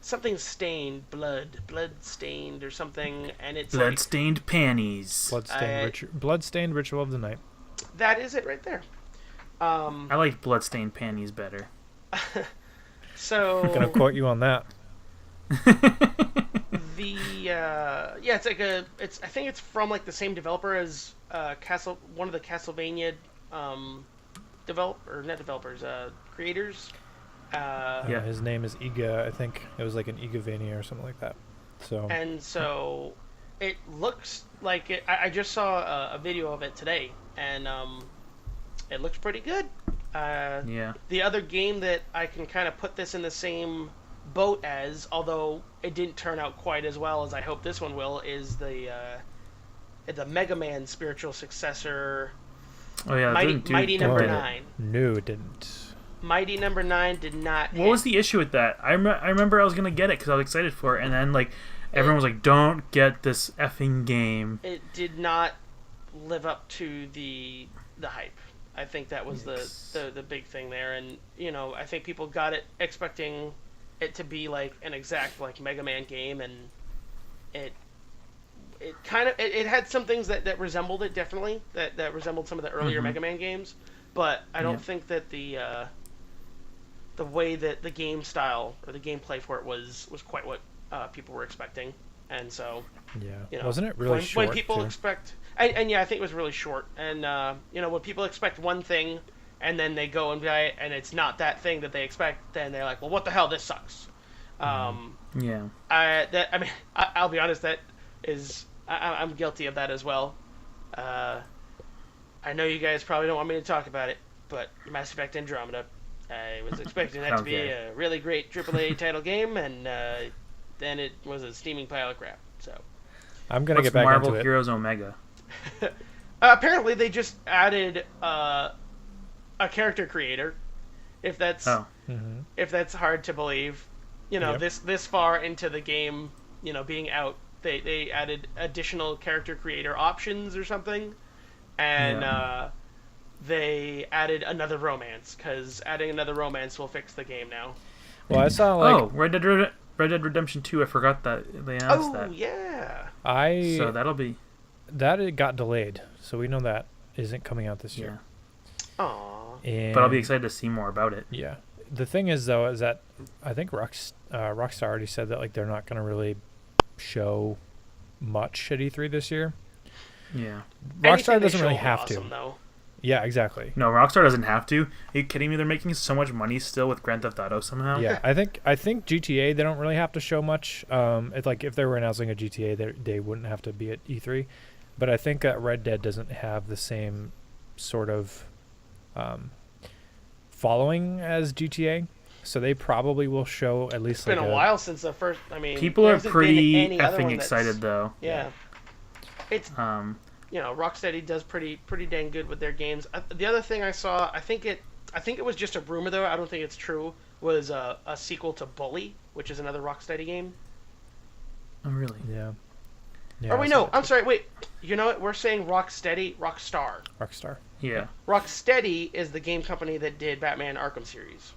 [SPEAKER 2] Something stained, blood-stained or something, and it's
[SPEAKER 1] Bloodstained panties.
[SPEAKER 3] Bloodstained Ritual of the Night.
[SPEAKER 2] That is it right there.
[SPEAKER 1] I like bloodstained panties better.
[SPEAKER 2] So
[SPEAKER 3] I'm gonna quote you on that.
[SPEAKER 2] It's like I think it's from like the same developer as one of the Castlevania creators.
[SPEAKER 3] Yeah, his name is Iga. I think it was like an Igavania or something like that.
[SPEAKER 2] So it looks like it. I just saw a video of it today, and it looks pretty good.
[SPEAKER 1] Yeah.
[SPEAKER 2] The other game that I can kind of put this in the same boat as, although it didn't turn out quite as well as I hope this one will, is the Mega Man spiritual successor.
[SPEAKER 1] Oh yeah,
[SPEAKER 2] Mighty Number 9.
[SPEAKER 3] No, it didn't.
[SPEAKER 2] Mighty Number 9 did not.
[SPEAKER 1] What was the issue with that? I remember I was gonna get it because I was excited for it, and then like everyone was like, "Don't get this effing game."
[SPEAKER 2] It did not live up to the hype. I think that was the big thing there, and I think people got it expecting it to be like an exact like Mega Man game, and it kind of it had some things that resembled it definitely that resembled some of the earlier Mega Man games, but I don't think that the way that the game style or the gameplay for it was quite what people were expecting, and so
[SPEAKER 3] wasn't it really short?
[SPEAKER 2] When people expect, and I think it was really short, and when people expect one thing and then they go and buy it and it's not that thing that they expect, then they're like, well, what the hell, this sucks. I'll be honest, that is I'm guilty of that as well. I know you guys probably don't want me to talk about it, but Mass Effect Andromeda, I was expecting that to be a really great AAA title game, and then it was a steaming pile of crap. So
[SPEAKER 3] I'm gonna get back
[SPEAKER 1] Marvel
[SPEAKER 3] into it.
[SPEAKER 1] Heroes Omega.
[SPEAKER 2] Apparently, they just added a character creator. If that's hard to believe, this far into the game, being out, they added additional character creator options or something, and they added another romance, because adding another romance will fix the game now.
[SPEAKER 3] Well, I saw like
[SPEAKER 1] Red Dead Redemption 2. I forgot that they announced that.
[SPEAKER 2] Oh yeah.
[SPEAKER 1] So that'll be
[SPEAKER 3] it got delayed, so we know that isn't coming out this year.
[SPEAKER 2] Aww.
[SPEAKER 1] But I'll be excited to see more about it.
[SPEAKER 3] Yeah. The thing is, though, is that I think Rockstar already said that like they're not going to really show much at E3 this year.
[SPEAKER 1] Yeah.
[SPEAKER 3] Rockstar doesn't really have
[SPEAKER 2] awesome,
[SPEAKER 3] to.
[SPEAKER 2] Though.
[SPEAKER 3] Yeah, exactly.
[SPEAKER 1] No, Rockstar doesn't have to. Are you kidding me? They're making so much money still with Grand Theft Auto somehow.
[SPEAKER 3] Yeah, I think GTA they don't really have to show much. It's like if they were announcing a GTA, they wouldn't have to be at E3. But I think Red Dead doesn't have the same sort of following as GTA, so they probably will show at least.
[SPEAKER 2] It's been a while since the first. I mean,
[SPEAKER 1] people are pretty effing excited though.
[SPEAKER 2] Yeah. It's Rocksteady does pretty dang good with their games. The other thing I saw, I think it was just a rumor though. I don't think it's true. Was a sequel to Bully, which is another Rocksteady game.
[SPEAKER 1] Oh really?
[SPEAKER 3] Yeah.
[SPEAKER 2] Or wait, no, I'm sorry. Wait, you know what? We're saying Rocksteady, Rockstar.
[SPEAKER 1] Yeah.
[SPEAKER 2] Rocksteady is the game company that did Batman Arkham series.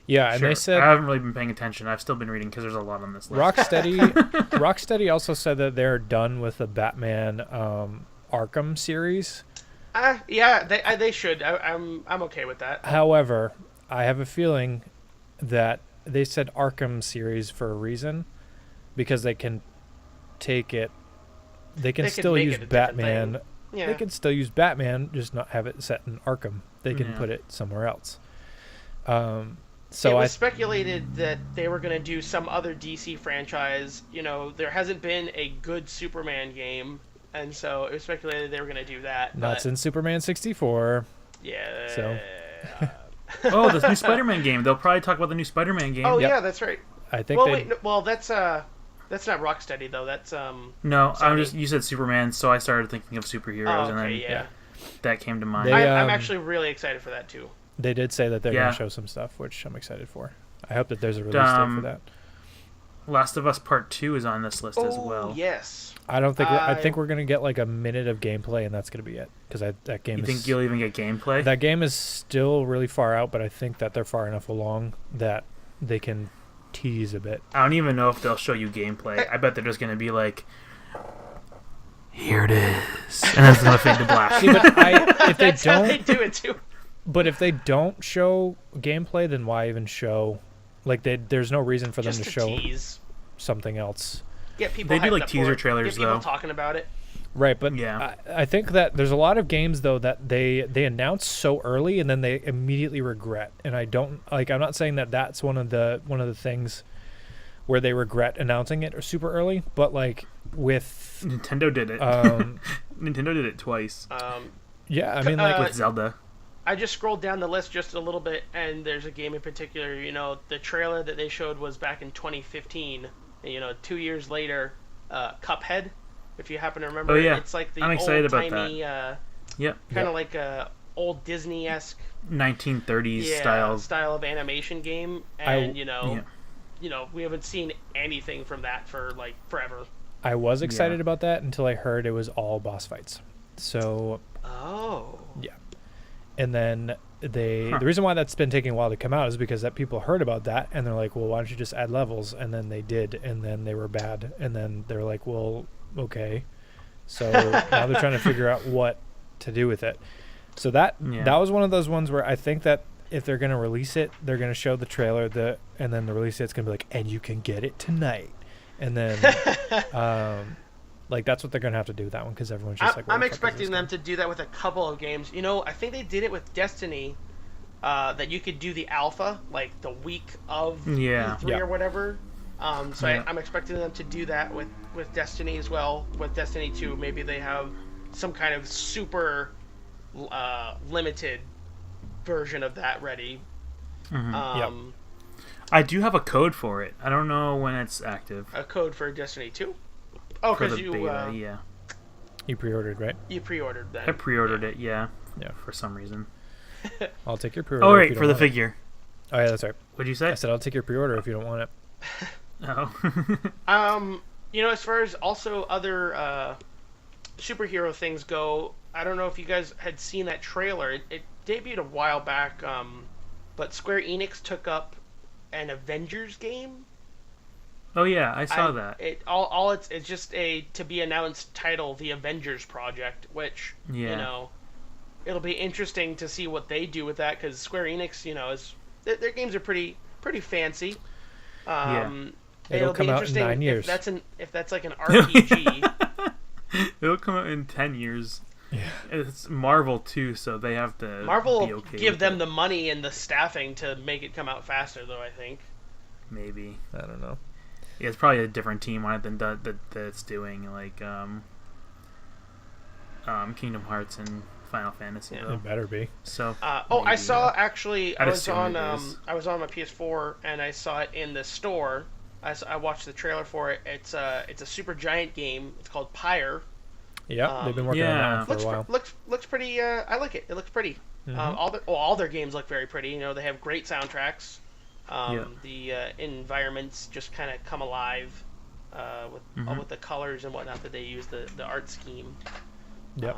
[SPEAKER 3] Yeah, and they said
[SPEAKER 1] I haven't really been paying attention. I've still been reading because there's a lot on this list.
[SPEAKER 3] Rocksteady also said that they're done with the Batman Arkham series.
[SPEAKER 2] Yeah, they should. I'm okay with that.
[SPEAKER 3] However, I have a feeling that they said Arkham series for a reason, because they can take it. They can
[SPEAKER 2] They could
[SPEAKER 3] still
[SPEAKER 2] make
[SPEAKER 3] use
[SPEAKER 2] it a different
[SPEAKER 3] Batman.
[SPEAKER 2] thing. Yeah.
[SPEAKER 3] They can still use Batman, just not have it set in Arkham. They can
[SPEAKER 1] Yeah.
[SPEAKER 3] put it somewhere else.
[SPEAKER 2] It was speculated that they were going to do some other DC franchise. There hasn't been a good Superman game, and so it was speculated they were going to do that.
[SPEAKER 3] not
[SPEAKER 2] but,
[SPEAKER 3] since Superman 64.
[SPEAKER 2] Yeah.
[SPEAKER 3] So.
[SPEAKER 1] Oh, this new Spider-Man game. They'll probably talk about the new Spider-Man game.
[SPEAKER 2] Oh
[SPEAKER 3] Yep.
[SPEAKER 2] yeah, that's right.
[SPEAKER 3] I think
[SPEAKER 2] Well,
[SPEAKER 3] they.
[SPEAKER 2] wait. No, well, that's not Rocksteady though. That's
[SPEAKER 1] No,
[SPEAKER 2] Sony.
[SPEAKER 1] you said Superman, so I started thinking of superheroes,
[SPEAKER 2] Oh,
[SPEAKER 1] and then
[SPEAKER 2] okay, yeah.
[SPEAKER 1] that came to mind.
[SPEAKER 3] They,
[SPEAKER 2] I'm
[SPEAKER 3] um,
[SPEAKER 2] actually really excited for that too.
[SPEAKER 3] They did say that they're
[SPEAKER 1] Yeah.
[SPEAKER 3] going to show some stuff, which I'm excited for. I hope that there's a release date for that.
[SPEAKER 1] Last of Us Part 2 is on this list as well.
[SPEAKER 2] Yes.
[SPEAKER 3] I don't think. I
[SPEAKER 2] I-
[SPEAKER 3] think we're going to get like a minute of gameplay, and that's going to be it. Because that game
[SPEAKER 1] You
[SPEAKER 3] is.
[SPEAKER 1] think you'll even get gameplay?
[SPEAKER 3] That game is still really far out, but I think that they're far enough along that they can tease a bit.
[SPEAKER 1] I don't even know if they'll show you gameplay. I bet they're just going to be like, here it is. And then it's going to fade to black.
[SPEAKER 3] See, but if they
[SPEAKER 2] That's how they
[SPEAKER 3] don't,
[SPEAKER 2] do it too.
[SPEAKER 3] but if they don't show gameplay, then why even show? Like, there's no reason for them
[SPEAKER 2] Just
[SPEAKER 3] to
[SPEAKER 2] to
[SPEAKER 3] show
[SPEAKER 2] tease.
[SPEAKER 3] something else.
[SPEAKER 2] Get people.
[SPEAKER 1] They do,
[SPEAKER 2] hyped
[SPEAKER 1] like,
[SPEAKER 2] up
[SPEAKER 1] teaser
[SPEAKER 2] for it.
[SPEAKER 1] trailers,
[SPEAKER 2] Get people
[SPEAKER 1] though.
[SPEAKER 2] talking about it.
[SPEAKER 3] Right, but
[SPEAKER 1] Yeah.
[SPEAKER 3] I think that there's a lot of games though that they announce so early and then they immediately regret. And I don't like. I'm not saying that that's one of the things where they regret announcing it or super early, but like with
[SPEAKER 1] Nintendo did it.
[SPEAKER 3] um,
[SPEAKER 1] Nintendo did it twice
[SPEAKER 3] yeah, I mean like
[SPEAKER 1] with Zelda.
[SPEAKER 2] I just scrolled down the list just a little bit, and there's a game in particular. The trailer that they showed was back in 2015. And, 2 years later, Cuphead. If you happen to remember,
[SPEAKER 1] Oh, yeah.
[SPEAKER 2] it's like the
[SPEAKER 1] I'm excited about
[SPEAKER 2] old-timey,
[SPEAKER 1] Yep.
[SPEAKER 2] kind
[SPEAKER 3] Yep.
[SPEAKER 2] of like a old Disney-esque
[SPEAKER 1] 1930s
[SPEAKER 2] style of animation game, and we haven't seen anything from that for like forever.
[SPEAKER 3] I was excited
[SPEAKER 1] Yeah.
[SPEAKER 3] about that until I heard it was all boss fights. So
[SPEAKER 2] Oh.
[SPEAKER 3] yeah, and then the reason why that's been taking a while to come out is because that people heard about that and they're like, well, why don't you just add levels? And then they did, and then they were bad, and then they're like, well, okay. So now they're trying to figure out what to do with it. So that was one of those ones where I think that if they're going to release it, they're going to show the trailer, and then the release date's going to be like, and you can get it tonight. And then like that's what they're going to have to do with that one, because everyone's just like,
[SPEAKER 2] I'm expecting them to do that with a couple of games. I think they did it with Destiny, that you could do the alpha like the week of E3
[SPEAKER 3] Yeah.
[SPEAKER 2] or whatever. So
[SPEAKER 1] Yeah.
[SPEAKER 2] I'm expecting them to do that with Destiny as well. With Destiny 2, maybe they have some kind of super limited version of that ready.
[SPEAKER 1] Mm-hmm. I do have a code for it. I don't know when it's active.
[SPEAKER 2] A code for Destiny 2? Oh,
[SPEAKER 1] For
[SPEAKER 2] because
[SPEAKER 1] the
[SPEAKER 2] you
[SPEAKER 1] beta, yeah.
[SPEAKER 3] You pre-ordered, right?
[SPEAKER 2] you pre-ordered that.
[SPEAKER 1] I pre-ordered it, yeah.
[SPEAKER 3] Yeah.
[SPEAKER 1] For some reason.
[SPEAKER 3] I'll take your pre-order.
[SPEAKER 1] Oh,
[SPEAKER 3] if
[SPEAKER 1] right,
[SPEAKER 3] you
[SPEAKER 1] for
[SPEAKER 3] don't
[SPEAKER 1] the
[SPEAKER 3] want it.
[SPEAKER 1] figure.
[SPEAKER 3] Oh yeah, that's right.
[SPEAKER 1] What'd you say?
[SPEAKER 3] I said I'll take your pre-order if you don't want it.
[SPEAKER 1] Oh.
[SPEAKER 2] As far as also other superhero things go, I don't know if you guys had seen that trailer. It debuted a while back, but Square Enix took up an Avengers game.
[SPEAKER 1] Oh, yeah, I saw that.
[SPEAKER 2] It's just a to be announced title, The Avengers Project, which it'll be interesting to see what they do with that, because Square Enix, their games are pretty fancy.
[SPEAKER 3] It'll come
[SPEAKER 2] be
[SPEAKER 3] out in
[SPEAKER 2] interesting
[SPEAKER 3] 9 years.
[SPEAKER 2] if that's like an RPG.
[SPEAKER 1] It'll come out in 10 years.
[SPEAKER 3] Yeah.
[SPEAKER 1] It's Marvel, too, so they have to
[SPEAKER 2] Marvel
[SPEAKER 1] be okay
[SPEAKER 2] give
[SPEAKER 1] with
[SPEAKER 2] them
[SPEAKER 1] it.
[SPEAKER 2] the money and the staffing to make it come out faster, though, I think.
[SPEAKER 1] Maybe.
[SPEAKER 3] I don't know.
[SPEAKER 1] Yeah, it's probably a different team on it than that's doing, like, Kingdom Hearts and Final Fantasy, though.
[SPEAKER 3] It better be.
[SPEAKER 1] So,
[SPEAKER 2] I
[SPEAKER 1] maybe,
[SPEAKER 2] saw actually.
[SPEAKER 1] I'd
[SPEAKER 2] I was
[SPEAKER 1] assume
[SPEAKER 2] on
[SPEAKER 1] it is.
[SPEAKER 2] I was on my PS4 and I saw it in the store. I watched the trailer for it. It's a super giant game. It's called Pyre.
[SPEAKER 3] Yeah, they've been working on that one for
[SPEAKER 2] Looks
[SPEAKER 3] a while.
[SPEAKER 2] looks pretty. I like it. It looks pretty. All their games look very pretty. They have great soundtracks. The environments just kind of come alive with the colors and whatnot that they use, the art scheme.
[SPEAKER 3] Yep.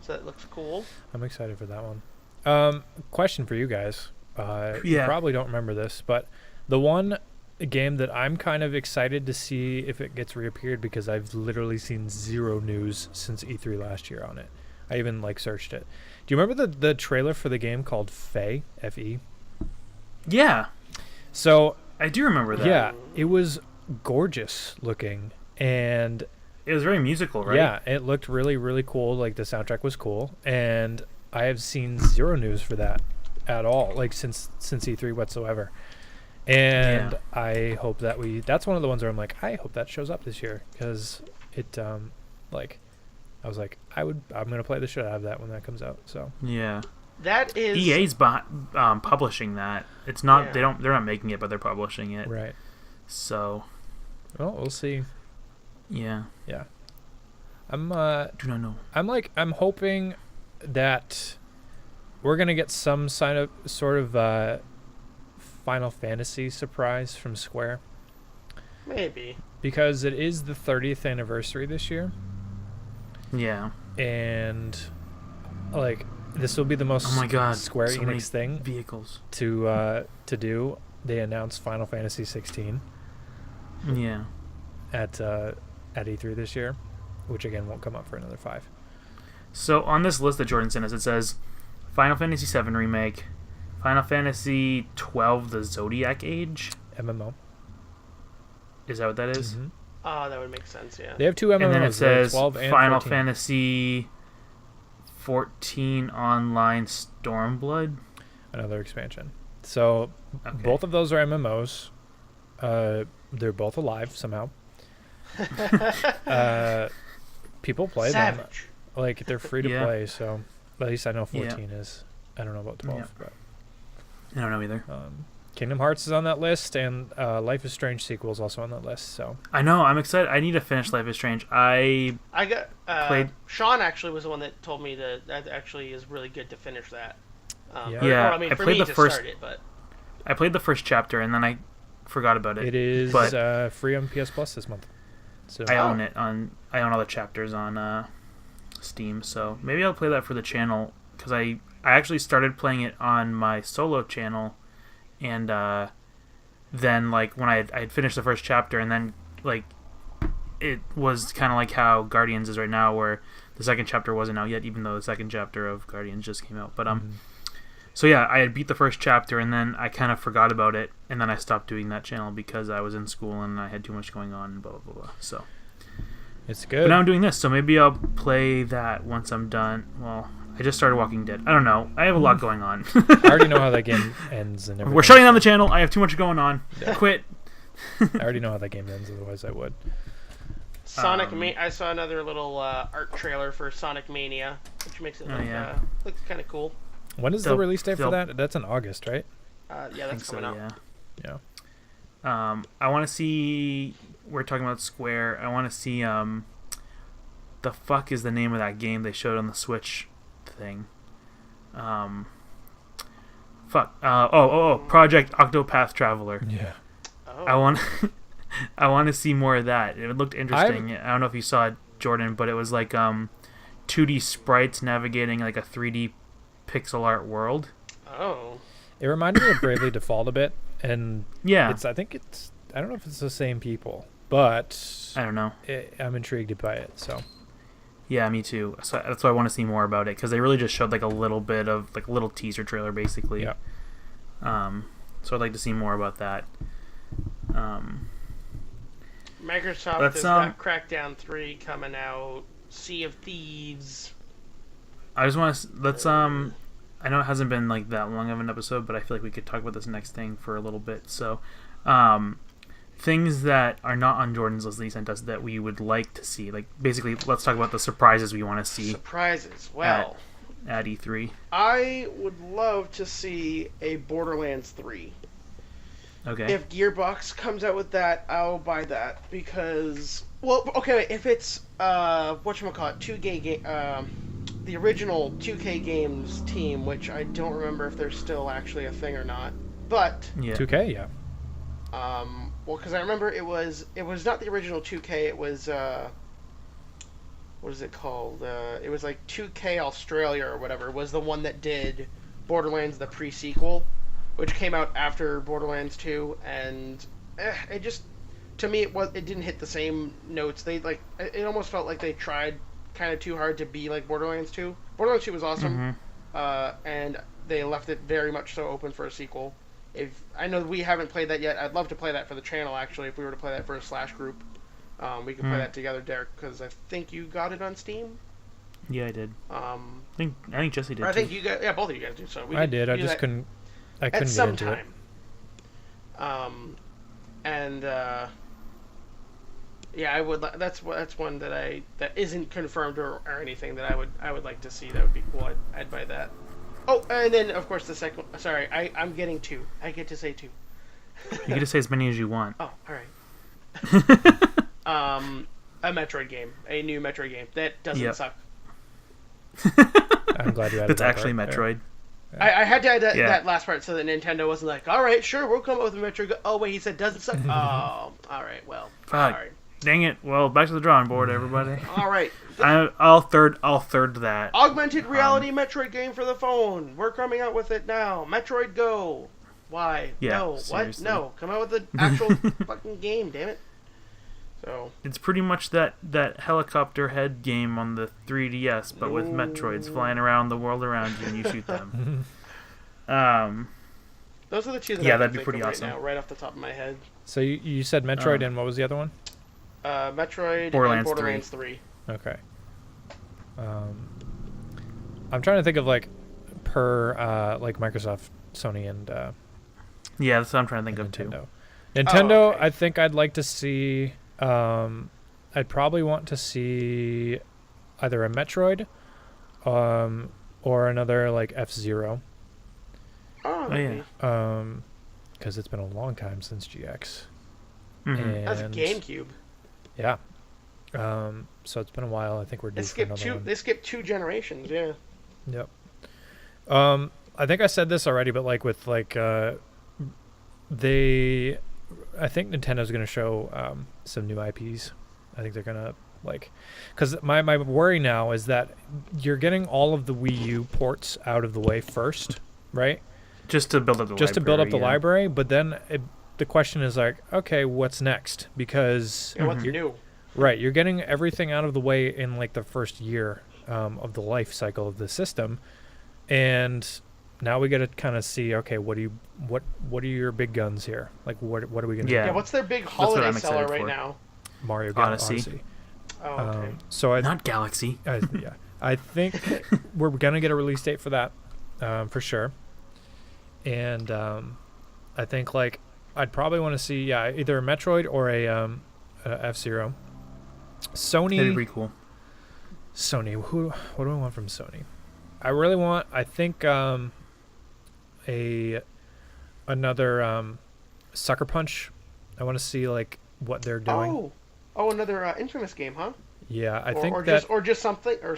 [SPEAKER 2] So that looks cool.
[SPEAKER 3] I'm excited for that one. Question for you guys. You probably don't remember this, but the one game that I'm kind of excited to see if it gets reappeared, because I've literally seen zero news since E3 last year on it. I even like searched it. Do you remember the trailer for the game called Fe? F-E?
[SPEAKER 1] Yeah.
[SPEAKER 3] So
[SPEAKER 1] I do remember that.
[SPEAKER 3] yeah, it was gorgeous looking, and
[SPEAKER 1] It was very musical, right?
[SPEAKER 3] yeah, it looked really, really cool. Like the soundtrack was cool, and I have seen zero news for that at all, like since E3 whatsoever. And I hope that that's one of the ones where I'm like, I hope that shows up this year, because it like I was like, I'm gonna play the shit out of that when that comes out. So
[SPEAKER 1] Yeah.
[SPEAKER 2] That is
[SPEAKER 1] EA's publishing that. It's not they're not making it, but they're publishing it.
[SPEAKER 3] right.
[SPEAKER 1] So
[SPEAKER 3] Well, we'll see.
[SPEAKER 1] yeah.
[SPEAKER 3] Yeah. I'm
[SPEAKER 1] Do not know.
[SPEAKER 3] I'm hoping that we're gonna get some sort of Final Fantasy surprise from Square,
[SPEAKER 2] maybe.
[SPEAKER 3] because it is the 30th anniversary this year,
[SPEAKER 1] Yeah.
[SPEAKER 3] and like this will be the most
[SPEAKER 1] Oh my god.
[SPEAKER 3] Square
[SPEAKER 1] so many
[SPEAKER 3] Enix thing
[SPEAKER 1] vehicles.
[SPEAKER 3] to do. They announced Final Fantasy 16
[SPEAKER 1] Yeah.
[SPEAKER 3] at E3 this year, which again won't come up for another 5.
[SPEAKER 1] So on this list that Jordan sent us, it says Final Fantasy VII Remake, Final Fantasy 12 The Zodiac Age.
[SPEAKER 3] MMO.
[SPEAKER 1] Is that what that is?
[SPEAKER 3] Mhm.
[SPEAKER 2] Oh, that would make sense, yeah.
[SPEAKER 3] They have 2 MMOs.
[SPEAKER 1] And then it says
[SPEAKER 3] 12 and
[SPEAKER 1] Final
[SPEAKER 3] 14.
[SPEAKER 1] Fantasy 14 Online Stormblood.
[SPEAKER 3] Another expansion. So
[SPEAKER 1] Okay.
[SPEAKER 3] both of those are MMOs. They're both alive somehow. People play them.
[SPEAKER 2] Savage.
[SPEAKER 3] Like, they're free to
[SPEAKER 1] Yeah.
[SPEAKER 3] play, so at least I know 14 is. I don't know about 12,
[SPEAKER 1] I don't know either.
[SPEAKER 3] but Kingdom Hearts is on that list, and Life is Strange sequel is also on that list. So
[SPEAKER 1] I know. I'm excited. I need to finish Life is Strange.
[SPEAKER 2] I got
[SPEAKER 1] Played-
[SPEAKER 2] Sean actually was the one that told me that actually is really good to finish that.
[SPEAKER 3] Yeah.
[SPEAKER 1] Yeah,
[SPEAKER 2] I mean,
[SPEAKER 1] I
[SPEAKER 2] for
[SPEAKER 1] played
[SPEAKER 2] me
[SPEAKER 1] the
[SPEAKER 2] to
[SPEAKER 1] first-
[SPEAKER 2] start it, but
[SPEAKER 1] I played the first chapter and then I forgot about it.
[SPEAKER 3] it is
[SPEAKER 1] but
[SPEAKER 3] free on PS Plus this month. So
[SPEAKER 1] I own it on. I own all the chapters on Steam. So maybe I'll play that for the channel, because I actually started playing it on my solo channel, and then like when I had finished the first chapter, and then like it was kind of like how Guardians is right now, where the second chapter wasn't out yet, even though the second chapter of Guardians just came out. But So yeah, I had beat the first chapter, and then I kind of forgot about it, and then I stopped doing that channel because I was in school and I had too much going on and blah blah blah. So
[SPEAKER 3] it's
[SPEAKER 1] but
[SPEAKER 3] good.
[SPEAKER 1] now I'm doing this, so maybe I'll play that once I'm done. Well, I just started Walking Dead. I don't know. I have a lot going on.
[SPEAKER 3] I already know how that game ends and everything.
[SPEAKER 1] We're shutting down the channel. I have too much going on. Quit.
[SPEAKER 3] I already know how that game ends. Otherwise, I would.
[SPEAKER 2] I saw another little art trailer for Sonic Mania, which makes it look kind of cool.
[SPEAKER 3] When is the release date for that? That's in August, right?
[SPEAKER 2] Yeah, that's coming out.
[SPEAKER 1] Yeah.
[SPEAKER 3] Yeah.
[SPEAKER 1] I want to see. We're talking about Square. I want to see. The fuck is the name of that game they showed on the Switch thing? Fuck. Project Octopath Traveler.
[SPEAKER 3] Yeah.
[SPEAKER 2] Oh.
[SPEAKER 1] I want to see more of that. It looked interesting. I don't know if you saw it, Jordan, but it was like 2D sprites navigating like a 3D pixel art world.
[SPEAKER 2] Oh.
[SPEAKER 3] It reminded me of Bravely Default a bit, and
[SPEAKER 1] Yeah.
[SPEAKER 3] I don't know if it's the same people, but
[SPEAKER 1] I don't know.
[SPEAKER 3] I'm intrigued by it. So
[SPEAKER 1] Yeah, me too. So that's why I want to see more about it, because they really just showed like a little bit of like a little teaser trailer, basically.
[SPEAKER 3] yeah.
[SPEAKER 1] So I'd like to see more about that.
[SPEAKER 2] Microsoft has got Crackdown 3 coming out. Sea of Thieves.
[SPEAKER 1] I just want to let's I know it hasn't been like that long of an episode, but I feel like we could talk about this next thing for a little bit. So, things that are not on Jordan's list that he sent us that we would like to see. Like, basically, let's talk about the surprises we want to see.
[SPEAKER 2] Surprises. Well,
[SPEAKER 1] at E3.
[SPEAKER 2] I would love to see a Borderlands 3.
[SPEAKER 1] Okay.
[SPEAKER 2] If Gearbox comes out with that, I'll buy that, because if it's whatchamacallit, 2K game, the original 2K games team, which I don't remember if they're still actually a thing or not, but
[SPEAKER 3] 2K, yeah.
[SPEAKER 2] Because I remember it was not the original 2K, it was what is it called? It was like 2K Australia or whatever was the one that did Borderlands the pre-sequel, which came out after Borderlands 2, and it just, to me, it didn't hit the same notes. It almost felt like they tried kind of too hard to be like Borderlands 2. Borderlands 2 was awesome, and they left it very much so open for a sequel. If I know we haven't played that yet, I'd love to play that for the channel. Actually, if we were to play that for a /group, we could play that together, Derek, because I think you got it on Steam.
[SPEAKER 1] Yeah, I did. I think Jesse did.
[SPEAKER 2] I think you guys, both of you guys did. So
[SPEAKER 3] I did. I just couldn't. I couldn't
[SPEAKER 2] at some
[SPEAKER 3] get into
[SPEAKER 2] time. And yeah, I would. That's one that isn't confirmed or anything that I would like to see. That would be cool. I'd buy that. Oh, and then of course the second. Sorry, I'm getting 2. I get to say 2.
[SPEAKER 1] You get to say as many as you want.
[SPEAKER 2] Oh, all right. A Metroid game, a new Metroid game that doesn't suck.
[SPEAKER 3] I'm glad you added
[SPEAKER 1] That's
[SPEAKER 3] that
[SPEAKER 1] actually
[SPEAKER 3] part.
[SPEAKER 1] Metroid.
[SPEAKER 2] I had to add that last part so that Nintendo wasn't like, all right, sure, we'll come up with a Metroid. Oh wait, he said doesn't suck. Oh, all right, well,
[SPEAKER 1] Fuck.
[SPEAKER 2] all right.
[SPEAKER 1] Dang it! Well, back to the drawing board, everybody.
[SPEAKER 2] All right.
[SPEAKER 1] I'll third that.
[SPEAKER 2] Augmented reality Metroid game for the phone. We're coming out with it now. Metroid Go. Why?
[SPEAKER 1] Yeah,
[SPEAKER 2] No.
[SPEAKER 1] seriously.
[SPEAKER 2] What? No. Come out with an actual fucking game, damn it. So.
[SPEAKER 1] It's pretty much that helicopter head game on the 3DS, but with Metroids flying around the world around you and you shoot them.
[SPEAKER 2] Those are the two that
[SPEAKER 1] yeah,
[SPEAKER 2] I
[SPEAKER 1] that'd
[SPEAKER 2] can
[SPEAKER 1] be
[SPEAKER 2] think
[SPEAKER 1] pretty
[SPEAKER 2] of
[SPEAKER 1] awesome.
[SPEAKER 2] right now, right off the top of my head.
[SPEAKER 3] So you said Metroid and what was the other one?
[SPEAKER 2] Metroid
[SPEAKER 1] Borderlands
[SPEAKER 2] and Borderlands 3.
[SPEAKER 3] Okay. I'm trying to think of like like Microsoft, Sony, and
[SPEAKER 1] Yeah, that's what I'm trying to think of too.
[SPEAKER 3] Nintendo. Nintendo,
[SPEAKER 2] Oh, okay.
[SPEAKER 3] I think I'd like to see. I'd probably want to see either a Metroid, or another like F-Zero.
[SPEAKER 2] Oh,
[SPEAKER 1] Oh, yeah.
[SPEAKER 3] Because it's been a long time since GX.
[SPEAKER 1] Mhm.
[SPEAKER 3] And
[SPEAKER 2] That's a GameCube.
[SPEAKER 3] yeah. So it's been a while. I think we're due for another one.
[SPEAKER 2] They skipped 2 generations. Yeah.
[SPEAKER 3] Yep. I think I said this already, but like with like I think Nintendo's gonna show some new IPs. I think they're gonna because my worry now is that you're getting all of the Wii U ports out of the way first, right?
[SPEAKER 1] Just to build up the library.
[SPEAKER 3] Just to build up the library, but then the question is like, okay, what's next? Because
[SPEAKER 2] Yeah, what's new?
[SPEAKER 3] right, you're getting everything out of the way in like the first year of the life cycle of the system, and now we got to kind of see, okay, what are your big guns here? Like, what are we gonna do?
[SPEAKER 1] Yeah.
[SPEAKER 2] Yeah, what's their big
[SPEAKER 1] what
[SPEAKER 2] holiday
[SPEAKER 1] I'm
[SPEAKER 2] seller
[SPEAKER 1] excited
[SPEAKER 2] right
[SPEAKER 1] for.
[SPEAKER 2] now?
[SPEAKER 3] Mario
[SPEAKER 1] Odyssey.
[SPEAKER 2] Oh, okay.
[SPEAKER 3] So
[SPEAKER 1] Not Galaxy.
[SPEAKER 3] yeah, I think we're gonna get a release date for that, for sure. And I think like I'd probably want to see either a Metroid or a F-Zero. Sony.
[SPEAKER 1] That'd be pretty cool.
[SPEAKER 3] Sony. What do I want from Sony? I really want. I think another Sucker Punch. I want to see like what they're doing.
[SPEAKER 2] Oh, another Infamous game, huh?
[SPEAKER 3] Yeah, I
[SPEAKER 2] Or-
[SPEAKER 3] think
[SPEAKER 2] or
[SPEAKER 3] that.
[SPEAKER 2] just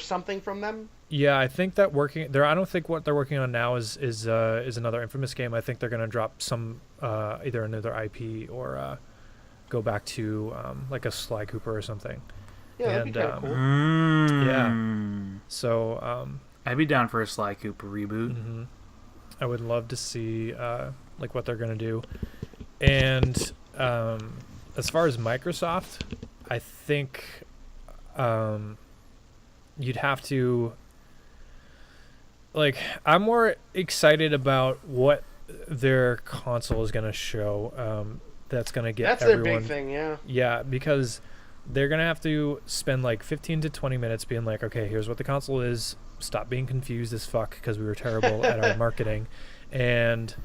[SPEAKER 2] something from them.
[SPEAKER 3] Yeah, I think that working there. I don't think what they're working on now is another Infamous game. I think they're gonna drop some either another IP or go back to like a Sly Cooper or something.
[SPEAKER 2] Yeah, that'd be
[SPEAKER 3] And,
[SPEAKER 2] kind of cool.
[SPEAKER 1] Yeah.
[SPEAKER 3] So
[SPEAKER 1] I'd be down for a Sly Cooper reboot.
[SPEAKER 3] mhm. I would love to see like what they're gonna do. And as far as Microsoft, I think you'd have to I'm more excited about what their console is going to show. That's going to get
[SPEAKER 2] That's
[SPEAKER 3] everyone.
[SPEAKER 2] their big thing, yeah.
[SPEAKER 3] Yeah, because they're going to have to spend like 15 to 20 minutes being like, okay, here's what the console is. Stop being confused as fuck because we were terrible at our marketing, and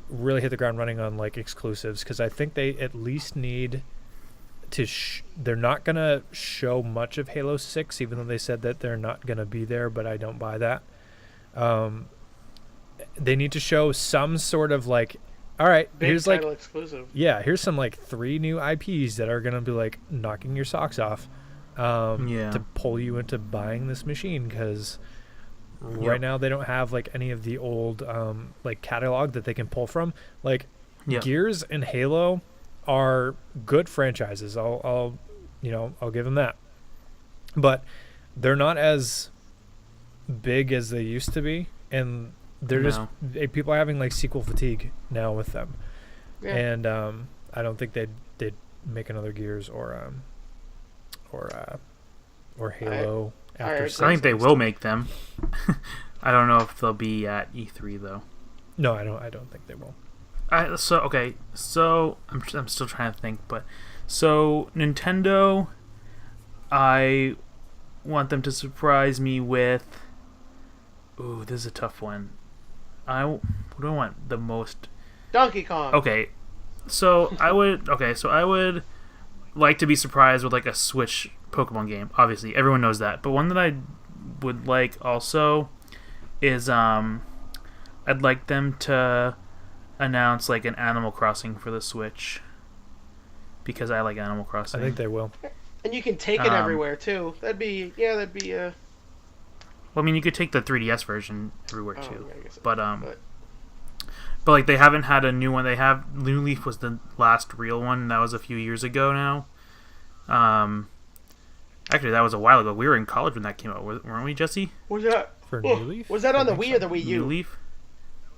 [SPEAKER 3] really hit the ground running on like exclusives. Because I think they at least need to. They're not going to show much of Halo 6, even though they said that they're not going to be there. But I don't buy that. They need to show some sort of like, all right,
[SPEAKER 2] Big
[SPEAKER 3] here's
[SPEAKER 2] title
[SPEAKER 3] like,
[SPEAKER 2] exclusive.
[SPEAKER 3] yeah, here's some like 3 new IPs that are gonna be like knocking your socks off, to pull you into buying this machine. Because right now they don't have like any of the old like catalog that they can pull from. Like Gears and Halo are good franchises. I'll give them that, but they're not as big as they used to be, and they're just people are having like sequel fatigue now with them.
[SPEAKER 2] Yeah.
[SPEAKER 3] And I don't think they'd make another Gears or Halo after
[SPEAKER 2] Alright,
[SPEAKER 3] six
[SPEAKER 1] I think they
[SPEAKER 3] months.
[SPEAKER 1] will make them. I don't know if they'll be at E3 though.
[SPEAKER 3] No, I don't think they will.
[SPEAKER 1] So I'm still trying to think, but so Nintendo, I want them to surprise me with. Ooh, this is a tough one. What do I want the most?
[SPEAKER 2] Donkey Kong.
[SPEAKER 1] Okay, so I would like to be surprised with like a Switch Pokemon game. Obviously, everyone knows that. But one that I would like also is I'd like them to announce like an Animal Crossing for the Switch because I like Animal Crossing.
[SPEAKER 3] I think they will.
[SPEAKER 2] And you can take it everywhere too. That'd be
[SPEAKER 1] Well, I mean, you could take the 3DS version everywhere too.
[SPEAKER 2] I guess so.
[SPEAKER 1] But like they haven't had a new one. They have New Leaf was the last real one. That was a few years ago now. Actually, that was a while ago. We were in college when that came out, weren't we, Jesse?
[SPEAKER 2] Was that
[SPEAKER 3] For New Leaf?
[SPEAKER 2] Was that on the Wii or the Wii U?
[SPEAKER 1] New Leaf.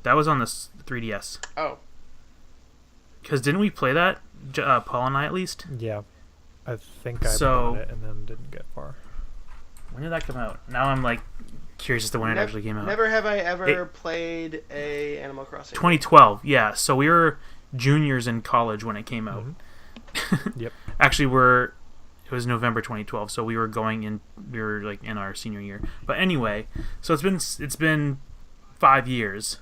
[SPEAKER 1] That was on the 3DS.
[SPEAKER 2] Oh,
[SPEAKER 1] Because didn't we play that, Paul and I at least?
[SPEAKER 3] Yeah. I think I
[SPEAKER 1] So-
[SPEAKER 3] bought it and then didn't get far.
[SPEAKER 1] When did that come out? Now I'm like curious as to when it actually came out.
[SPEAKER 2] Never have I ever played a Animal Crossing.
[SPEAKER 1] 2012. Yeah. So we were juniors in college when it came out.
[SPEAKER 3] Yep.
[SPEAKER 1] Actually, it was November 2012, so we were like in our senior year. But anyway, so it's been 5 years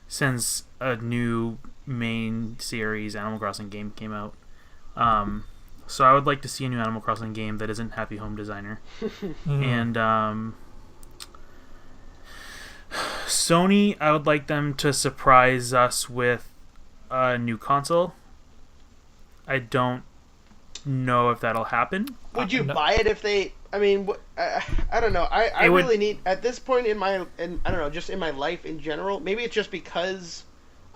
[SPEAKER 1] since a new main series Animal Crossing game came out. So I would like to see a new Animal Crossing game that isn't Happy Home Designer. And Sony, I would like them to surprise us with a new console. I don't know if that'll happen.
[SPEAKER 2] Would you
[SPEAKER 3] No.
[SPEAKER 2] buy it if they? I mean, I don't know. I
[SPEAKER 1] It would-
[SPEAKER 2] really need at this point in I don't know, just in my life in general. Maybe it's just because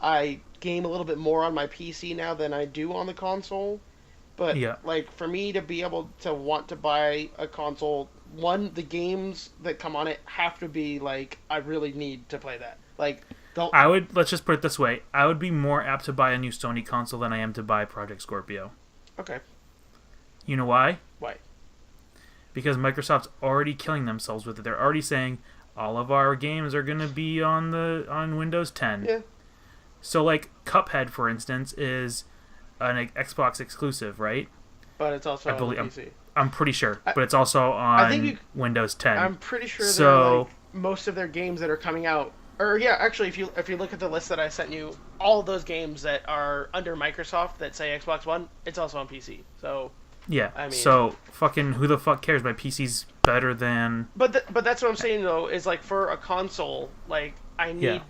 [SPEAKER 2] I game a little bit more on my PC now than I do on the console. But
[SPEAKER 1] Yeah.
[SPEAKER 2] like for me to be able to want to buy a console, the games that come on it have to be like I really need to play that. Like
[SPEAKER 1] Let's just put it this way. I would be more apt to buy a new Sony console than I am to buy Project Scorpio.
[SPEAKER 2] okay,
[SPEAKER 1] You know why?
[SPEAKER 2] why?
[SPEAKER 1] Because Microsoft's already killing themselves with it. They're already saying all of our games are going to be on Windows 10.
[SPEAKER 2] Yeah.
[SPEAKER 1] So like Cuphead, for instance, is an Xbox exclusive, right?
[SPEAKER 2] But it's also
[SPEAKER 1] I believe-
[SPEAKER 2] on PC.
[SPEAKER 1] I'm pretty sure, but it's also on Windows 10.
[SPEAKER 2] I'm pretty sure
[SPEAKER 1] So-
[SPEAKER 2] most of their games that are coming out, or yeah, actually, if you look at the list that I sent you, all of those games that are under Microsoft that say Xbox One, it's also on PC. So,
[SPEAKER 1] Yeah.
[SPEAKER 2] I mean-
[SPEAKER 1] so fucking who the fuck cares? My PC's better than.
[SPEAKER 2] but that's what I'm saying though is like for a console, like I need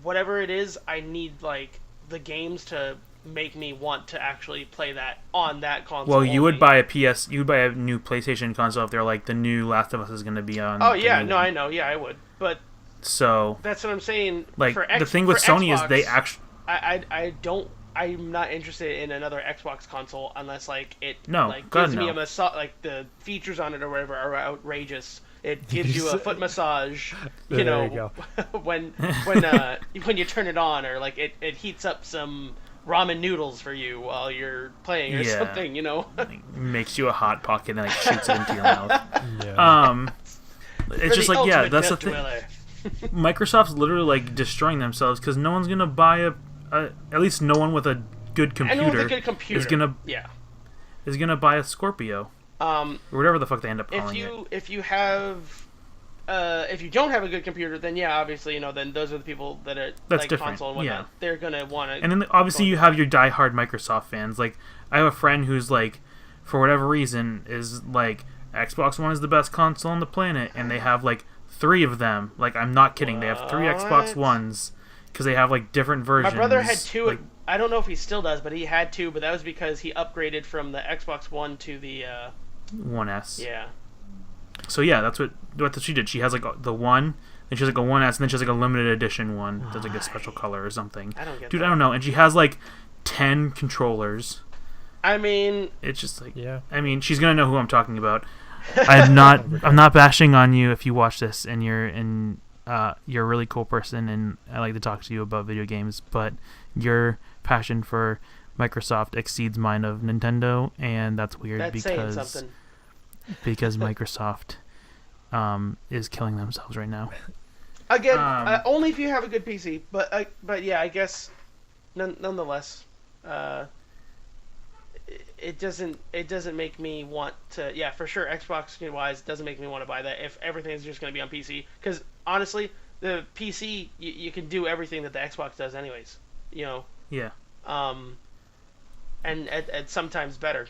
[SPEAKER 2] whatever it is, I need like the games to make me want to actually play that on that console.
[SPEAKER 1] Well, you would
[SPEAKER 2] only.
[SPEAKER 1] buy you would buy a new PlayStation console if they're like the new Last of Us is going to be on.
[SPEAKER 2] Oh
[SPEAKER 1] the
[SPEAKER 2] yeah,
[SPEAKER 1] new
[SPEAKER 2] no,
[SPEAKER 1] one.
[SPEAKER 2] I know, yeah, I would, but
[SPEAKER 1] So
[SPEAKER 2] that's what I'm saying.
[SPEAKER 1] like
[SPEAKER 2] for
[SPEAKER 1] the thing with
[SPEAKER 2] for
[SPEAKER 1] Sony is
[SPEAKER 2] Xbox,
[SPEAKER 1] they actually.
[SPEAKER 2] I'm not interested in another Xbox console unless like it
[SPEAKER 1] No,
[SPEAKER 2] like
[SPEAKER 1] God,
[SPEAKER 2] gives me
[SPEAKER 1] no.
[SPEAKER 2] a massage, like the features on it or whatever are outrageous. It gives you a foot massage, you
[SPEAKER 3] There
[SPEAKER 2] know,
[SPEAKER 3] you go.
[SPEAKER 2] when you turn it on, or like it heats up some ramen noodles for you while you're playing or
[SPEAKER 1] Yeah.
[SPEAKER 2] something, you know.
[SPEAKER 1] Makes you a hot pocket and like shoots it into your mouth.
[SPEAKER 3] Yeah.
[SPEAKER 1] It's
[SPEAKER 2] For
[SPEAKER 1] just
[SPEAKER 2] the
[SPEAKER 1] like yeah,
[SPEAKER 2] ultimate
[SPEAKER 1] that's the
[SPEAKER 2] death
[SPEAKER 1] thing.
[SPEAKER 2] dweller.
[SPEAKER 1] Microsoft's literally like destroying themselves because no one's gonna buy at least no one with a good computer,
[SPEAKER 2] Anyone with a good computer
[SPEAKER 1] is gonna buy a Scorpio or whatever the fuck they end up calling it.
[SPEAKER 2] if you don't have a good computer, then yeah, obviously, you know, then those are the people that are
[SPEAKER 1] That's
[SPEAKER 2] like
[SPEAKER 1] different,
[SPEAKER 2] console and whatnot.
[SPEAKER 1] yeah.
[SPEAKER 2] They're gonna want to.
[SPEAKER 1] And then obviously you have your diehard Microsoft fans. Like I have a friend who's like, for whatever reason, is like Xbox One is the best console on the planet, and they have like 3 of them. Like I'm not kidding. They have 3 Xbox
[SPEAKER 2] What?
[SPEAKER 1] Ones because they have like different versions.
[SPEAKER 2] My brother had 2.
[SPEAKER 1] Like,
[SPEAKER 2] I don't know if he still does, but he had 2. But that was because he upgraded from the Xbox One to the
[SPEAKER 1] 1S.
[SPEAKER 2] yeah.
[SPEAKER 1] So yeah, that's what she did. She has like the one, then she has like a 1S, and then she has like a limited edition one that's like a special color or something.
[SPEAKER 2] I don't get
[SPEAKER 1] Dude,
[SPEAKER 2] that.
[SPEAKER 1] I don't know. And she has like 10 controllers.
[SPEAKER 2] I mean,
[SPEAKER 1] It's just like
[SPEAKER 3] Yeah.
[SPEAKER 1] I mean, she's gonna know who I'm talking about. I'm not bashing on you if you watch this and you're a really cool person and I like to talk to you about video games, but your passion for Microsoft exceeds mine of Nintendo, and that's weird
[SPEAKER 2] that's saying
[SPEAKER 1] because
[SPEAKER 2] something.
[SPEAKER 1] Microsoft is killing themselves right now.
[SPEAKER 2] Again, only if you have a good PC. But yeah, I guess nonetheless, it doesn't make me want to. Yeah, for sure, Xbox wise doesn't make me want to buy that if everything is just going to be on PC. Because honestly, the PC you can do everything that the Xbox does anyways.
[SPEAKER 1] Yeah.
[SPEAKER 2] And at sometimes better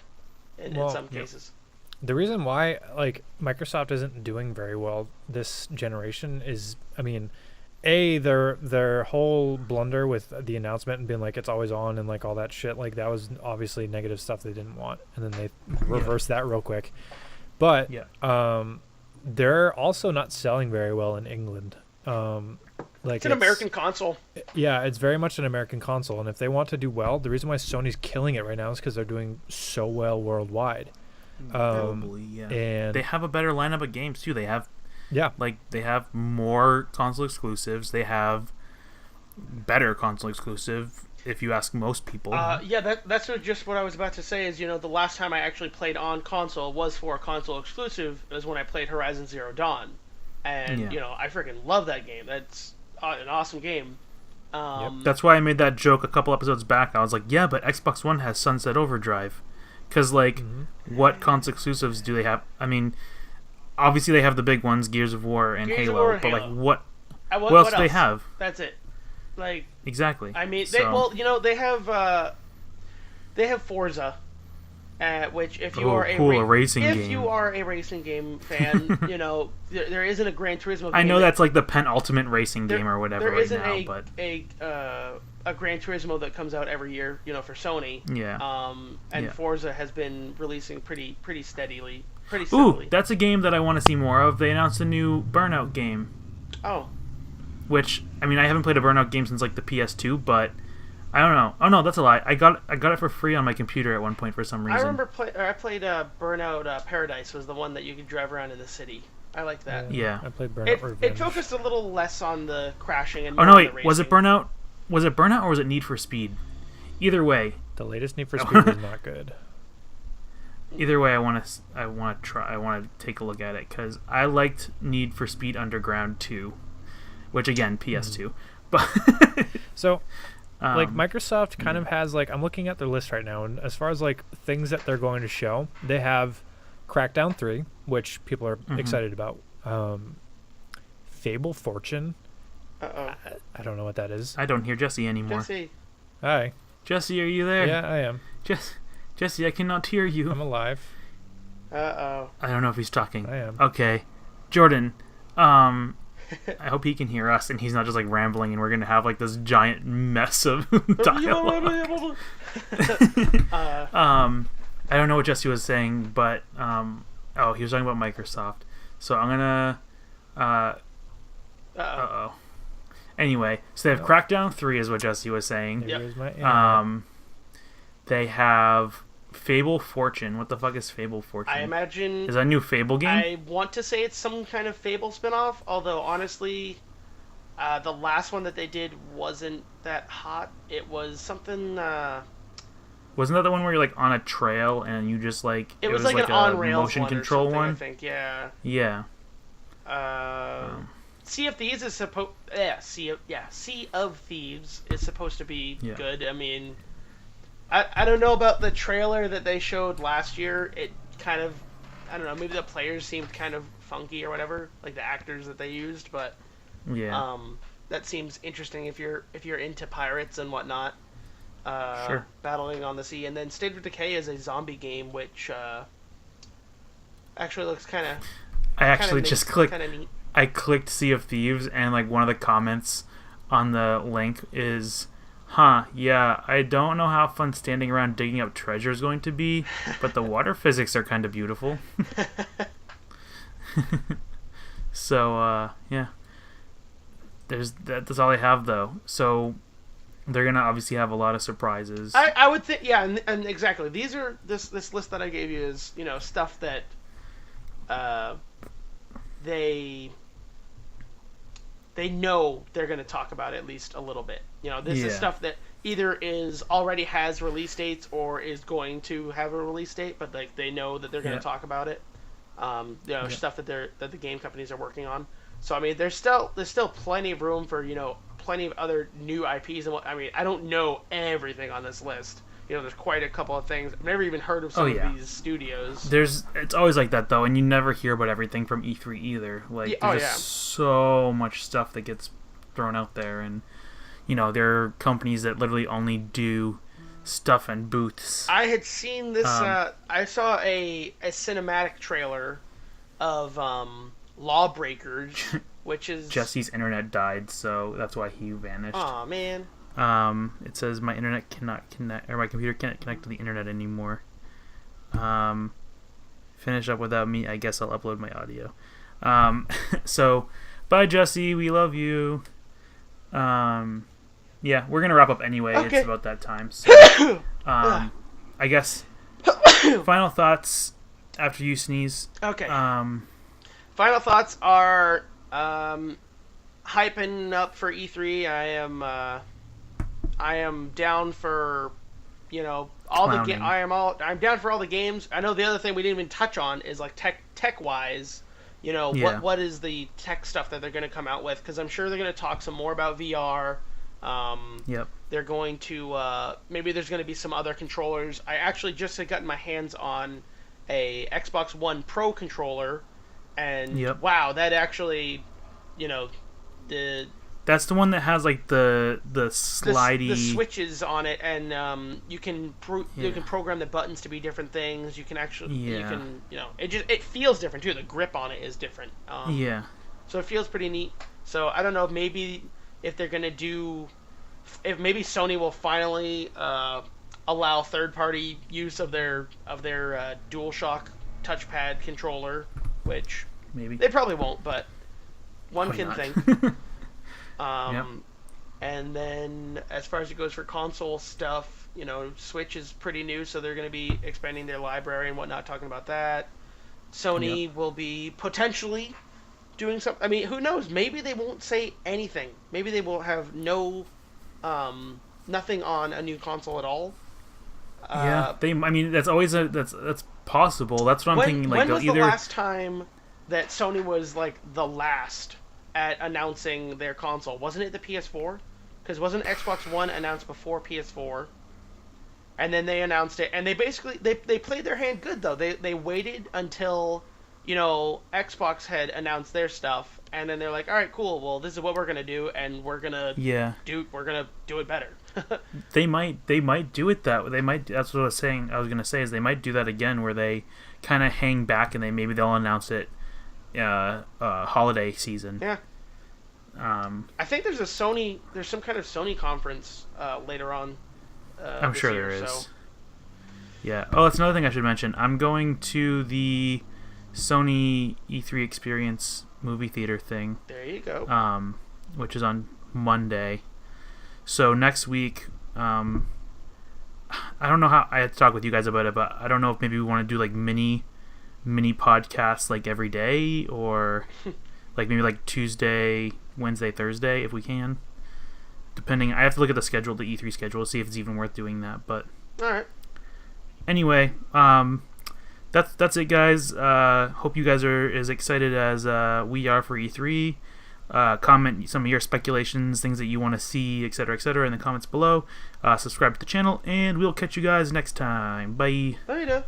[SPEAKER 2] in some cases.
[SPEAKER 3] The reason why Microsoft isn't doing very well this generation is, I mean, their whole blunder with the announcement and being like it's always on and like all that shit, like that was obviously negative stuff they didn't want, and then they reversed that real quick. But they're also not selling very well in England.
[SPEAKER 2] It's an American console.
[SPEAKER 3] Yeah, it's very much an American console, and if they want to do well, the reason why Sony's killing it right now is because they're doing so well worldwide.
[SPEAKER 1] Probably, yeah. And they have a better lineup of games too. They have, they have more console exclusives. They have better console exclusive, if you ask most people.
[SPEAKER 2] That's just what I was about to say. Is the last time I actually played on console was for a console exclusive. It was when I played Horizon Zero Dawn, and I freaking love that game. That's an awesome game.
[SPEAKER 1] That's why I made that joke a couple episodes back. I was like, yeah, but Xbox One has Sunset Overdrive. Because, what console exclusives do they have? I mean, obviously they have the big ones, Gears of War and Halo, but, what else do they have?
[SPEAKER 2] That's it.
[SPEAKER 1] Exactly.
[SPEAKER 2] I mean, they have Forza, which if you are a racing game. If you are a racing game fan, there isn't a Gran Turismo game.
[SPEAKER 1] I know that's like the penultimate racing game or whatever
[SPEAKER 2] there isn't
[SPEAKER 1] a
[SPEAKER 2] Gran Turismo that comes out every year, for Sony.
[SPEAKER 1] Yeah.
[SPEAKER 2] Forza has been releasing pretty steadily.
[SPEAKER 1] Ooh, that's a game that I want to see more of. They announced a new Burnout game.
[SPEAKER 2] Oh.
[SPEAKER 1] Which, I mean, I haven't played a Burnout game since like the PS2, but I don't know. Oh no, that's a lie. I got it for free on my computer at one point for some reason.
[SPEAKER 2] I remember I played Burnout Paradise was the one that you could drive around in the city. I like that.
[SPEAKER 1] Yeah.
[SPEAKER 3] I played Burnout Revenge.
[SPEAKER 2] It focused a little less on the crashing and
[SPEAKER 1] more on the racing. Was it Burnout? Was it Burnout or was it Need for Speed? Either way,
[SPEAKER 3] the latest Need for Speed was not good.
[SPEAKER 1] Either way, I want to take a look at it because I liked Need for Speed Underground 2, which again PS2, but
[SPEAKER 3] so. Microsoft kind of has I'm looking at their list right now, and as far as things that they're going to show, they have Crackdown 3, which people are excited about. Fable Fortune. I don't know what that is.
[SPEAKER 1] I don't hear Jesse anymore.
[SPEAKER 2] Jesse.
[SPEAKER 3] Hi.
[SPEAKER 1] Jesse, are you there?
[SPEAKER 3] Yeah, I am.
[SPEAKER 1] Jesse, I cannot hear you.
[SPEAKER 3] I'm alive.
[SPEAKER 2] I
[SPEAKER 1] don't know if he's talking.
[SPEAKER 3] I am.
[SPEAKER 1] Okay. Jordan, I hope he can hear us and he's not just rambling and we're gonna have this giant mess of dialogue. I don't know what Jesse was saying, but he was talking about Microsoft. So I'm gonna Anyway, so they have Crackdown 3 is what Jesse was saying. They have Fable Fortune. What the fuck is Fable Fortune?
[SPEAKER 2] I imagine...
[SPEAKER 1] Is that a new Fable game?
[SPEAKER 2] I want to say it's some kind of Fable spinoff, although honestly, the last one that they did wasn't that hot. It was something...
[SPEAKER 1] Wasn't that the one where you're on a trail and you just
[SPEAKER 2] It was an on-rails
[SPEAKER 1] motion control one?
[SPEAKER 2] I think, yeah.
[SPEAKER 1] Yeah.
[SPEAKER 2] Sea of Thieves is supposed... Sea of Thieves is supposed to be good. I mean... I don't know about the trailer that they showed last year. It kind of, I don't know, maybe the players seemed kind of funky or whatever, like the actors that they used, but that seems interesting if you're into pirates and whatnot.
[SPEAKER 1] Sure.
[SPEAKER 2] Battling on the sea. And then State of Decay is a zombie game, which actually looks kind of...
[SPEAKER 1] I actually just clicked... I clicked Sea of Thieves, and one of the comments on the link is... yeah, I don't know how fun standing around digging up treasure is going to be, but the water physics are kind of beautiful. So, yeah. That's all they have, though. So, they're going to obviously have a lot of surprises.
[SPEAKER 2] I would think, yeah, and exactly. These are, this list that I gave you is, stuff that they know they're going to talk about at least a little bit. This is stuff that either already has release dates or is going to have a release date, but they know that they're going to talk about it. stuff that the game companies are working on. So I mean, there's still plenty of room for plenty of other new IPs. And I mean, I don't know everything on this list. There's quite a couple of things. I've never even heard of some of these studios.
[SPEAKER 1] It's always like that though, and you never hear about everything from E3 either. Like there's just so much stuff that gets thrown out there, and there are companies that literally only do stuff and booths.
[SPEAKER 2] I had seen this. I saw a cinematic trailer of Lawbreakers, which is
[SPEAKER 1] Jesse's internet died, so that's why he vanished.
[SPEAKER 2] Aw, man.
[SPEAKER 1] It says my internet cannot connect, or my computer can't connect to the internet anymore. Finish up without me. I guess I'll upload my audio. So, bye, Jesse. We love you. Yeah, we're gonna wrap up anyway.
[SPEAKER 2] Okay.
[SPEAKER 1] It's about that time. So, I guess final thoughts after you sneeze.
[SPEAKER 2] Okay. Final thoughts are hyping up for E3. I am down for all
[SPEAKER 1] Clowning.
[SPEAKER 2] I'm down for all the games. I know the other thing we didn't even touch on is like tech wise. What is the tech stuff that they're going to come out with? Because I'm sure they're going to talk some more about VR.
[SPEAKER 1] Yep.
[SPEAKER 2] They're going to maybe there's going to be some other controllers. I actually just had gotten my hands on a Xbox One Pro controller, and wow, that actually,
[SPEAKER 1] that's the one that has like the slidey
[SPEAKER 2] the switches on it, and you can program the buttons to be different things. You can actually it feels different too. The grip on it is different. So it feels pretty neat. So I don't know, maybe if they're gonna if maybe Sony will finally allow third-party use of their DualShock touchpad controller, which
[SPEAKER 1] maybe
[SPEAKER 2] they probably won't, but one can think. And then as far as it goes for console stuff, Switch is pretty new, so they're going to be expanding their library and whatnot, talking about that. Sony will be potentially doing something. I mean, who knows? Maybe they won't say anything. Maybe they will have nothing on a new console at all.
[SPEAKER 1] I mean, that's always that's possible. That's what I'm thinking. Like,
[SPEAKER 2] when was the last time that Sony was like the last at announcing their console? Wasn't it the PS4? Because wasn't Xbox One announced before PS4? And then they announced it, and they basically they played their hand good though. They waited until Xbox had announced their stuff, and then they're like, all right, cool. Well, this is what we're gonna do, and we're gonna do it better.
[SPEAKER 1] They might do it that way. They might. That's what I was saying. I was gonna say is they might do that again, where they kind of hang back and maybe they'll announce it holiday season.
[SPEAKER 2] Yeah. I think there's some kind of Sony conference later on.
[SPEAKER 1] I'm sure there is. So. Yeah. Oh, that's another thing I should mention. I'm going to the Sony E3 Experience movie theater thing.
[SPEAKER 2] There you go.
[SPEAKER 1] Which is on Monday. So next week, I don't know how I had to talk with you guys about it, but I don't know if maybe we want to do like mini podcasts like every day, or like maybe like Tuesday, Wednesday, Thursday if we can. Depending, I have to look at the schedule, the E3 schedule, to see if it's even worth doing that. But
[SPEAKER 2] all right.
[SPEAKER 1] Anyway, that's it, guys. Hope you guys are as excited as we are for E3. Comment some of your speculations, things that you want to see, etc., in the comments below. Subscribe to the channel, and we'll catch you guys next time. Bye.
[SPEAKER 2] Later.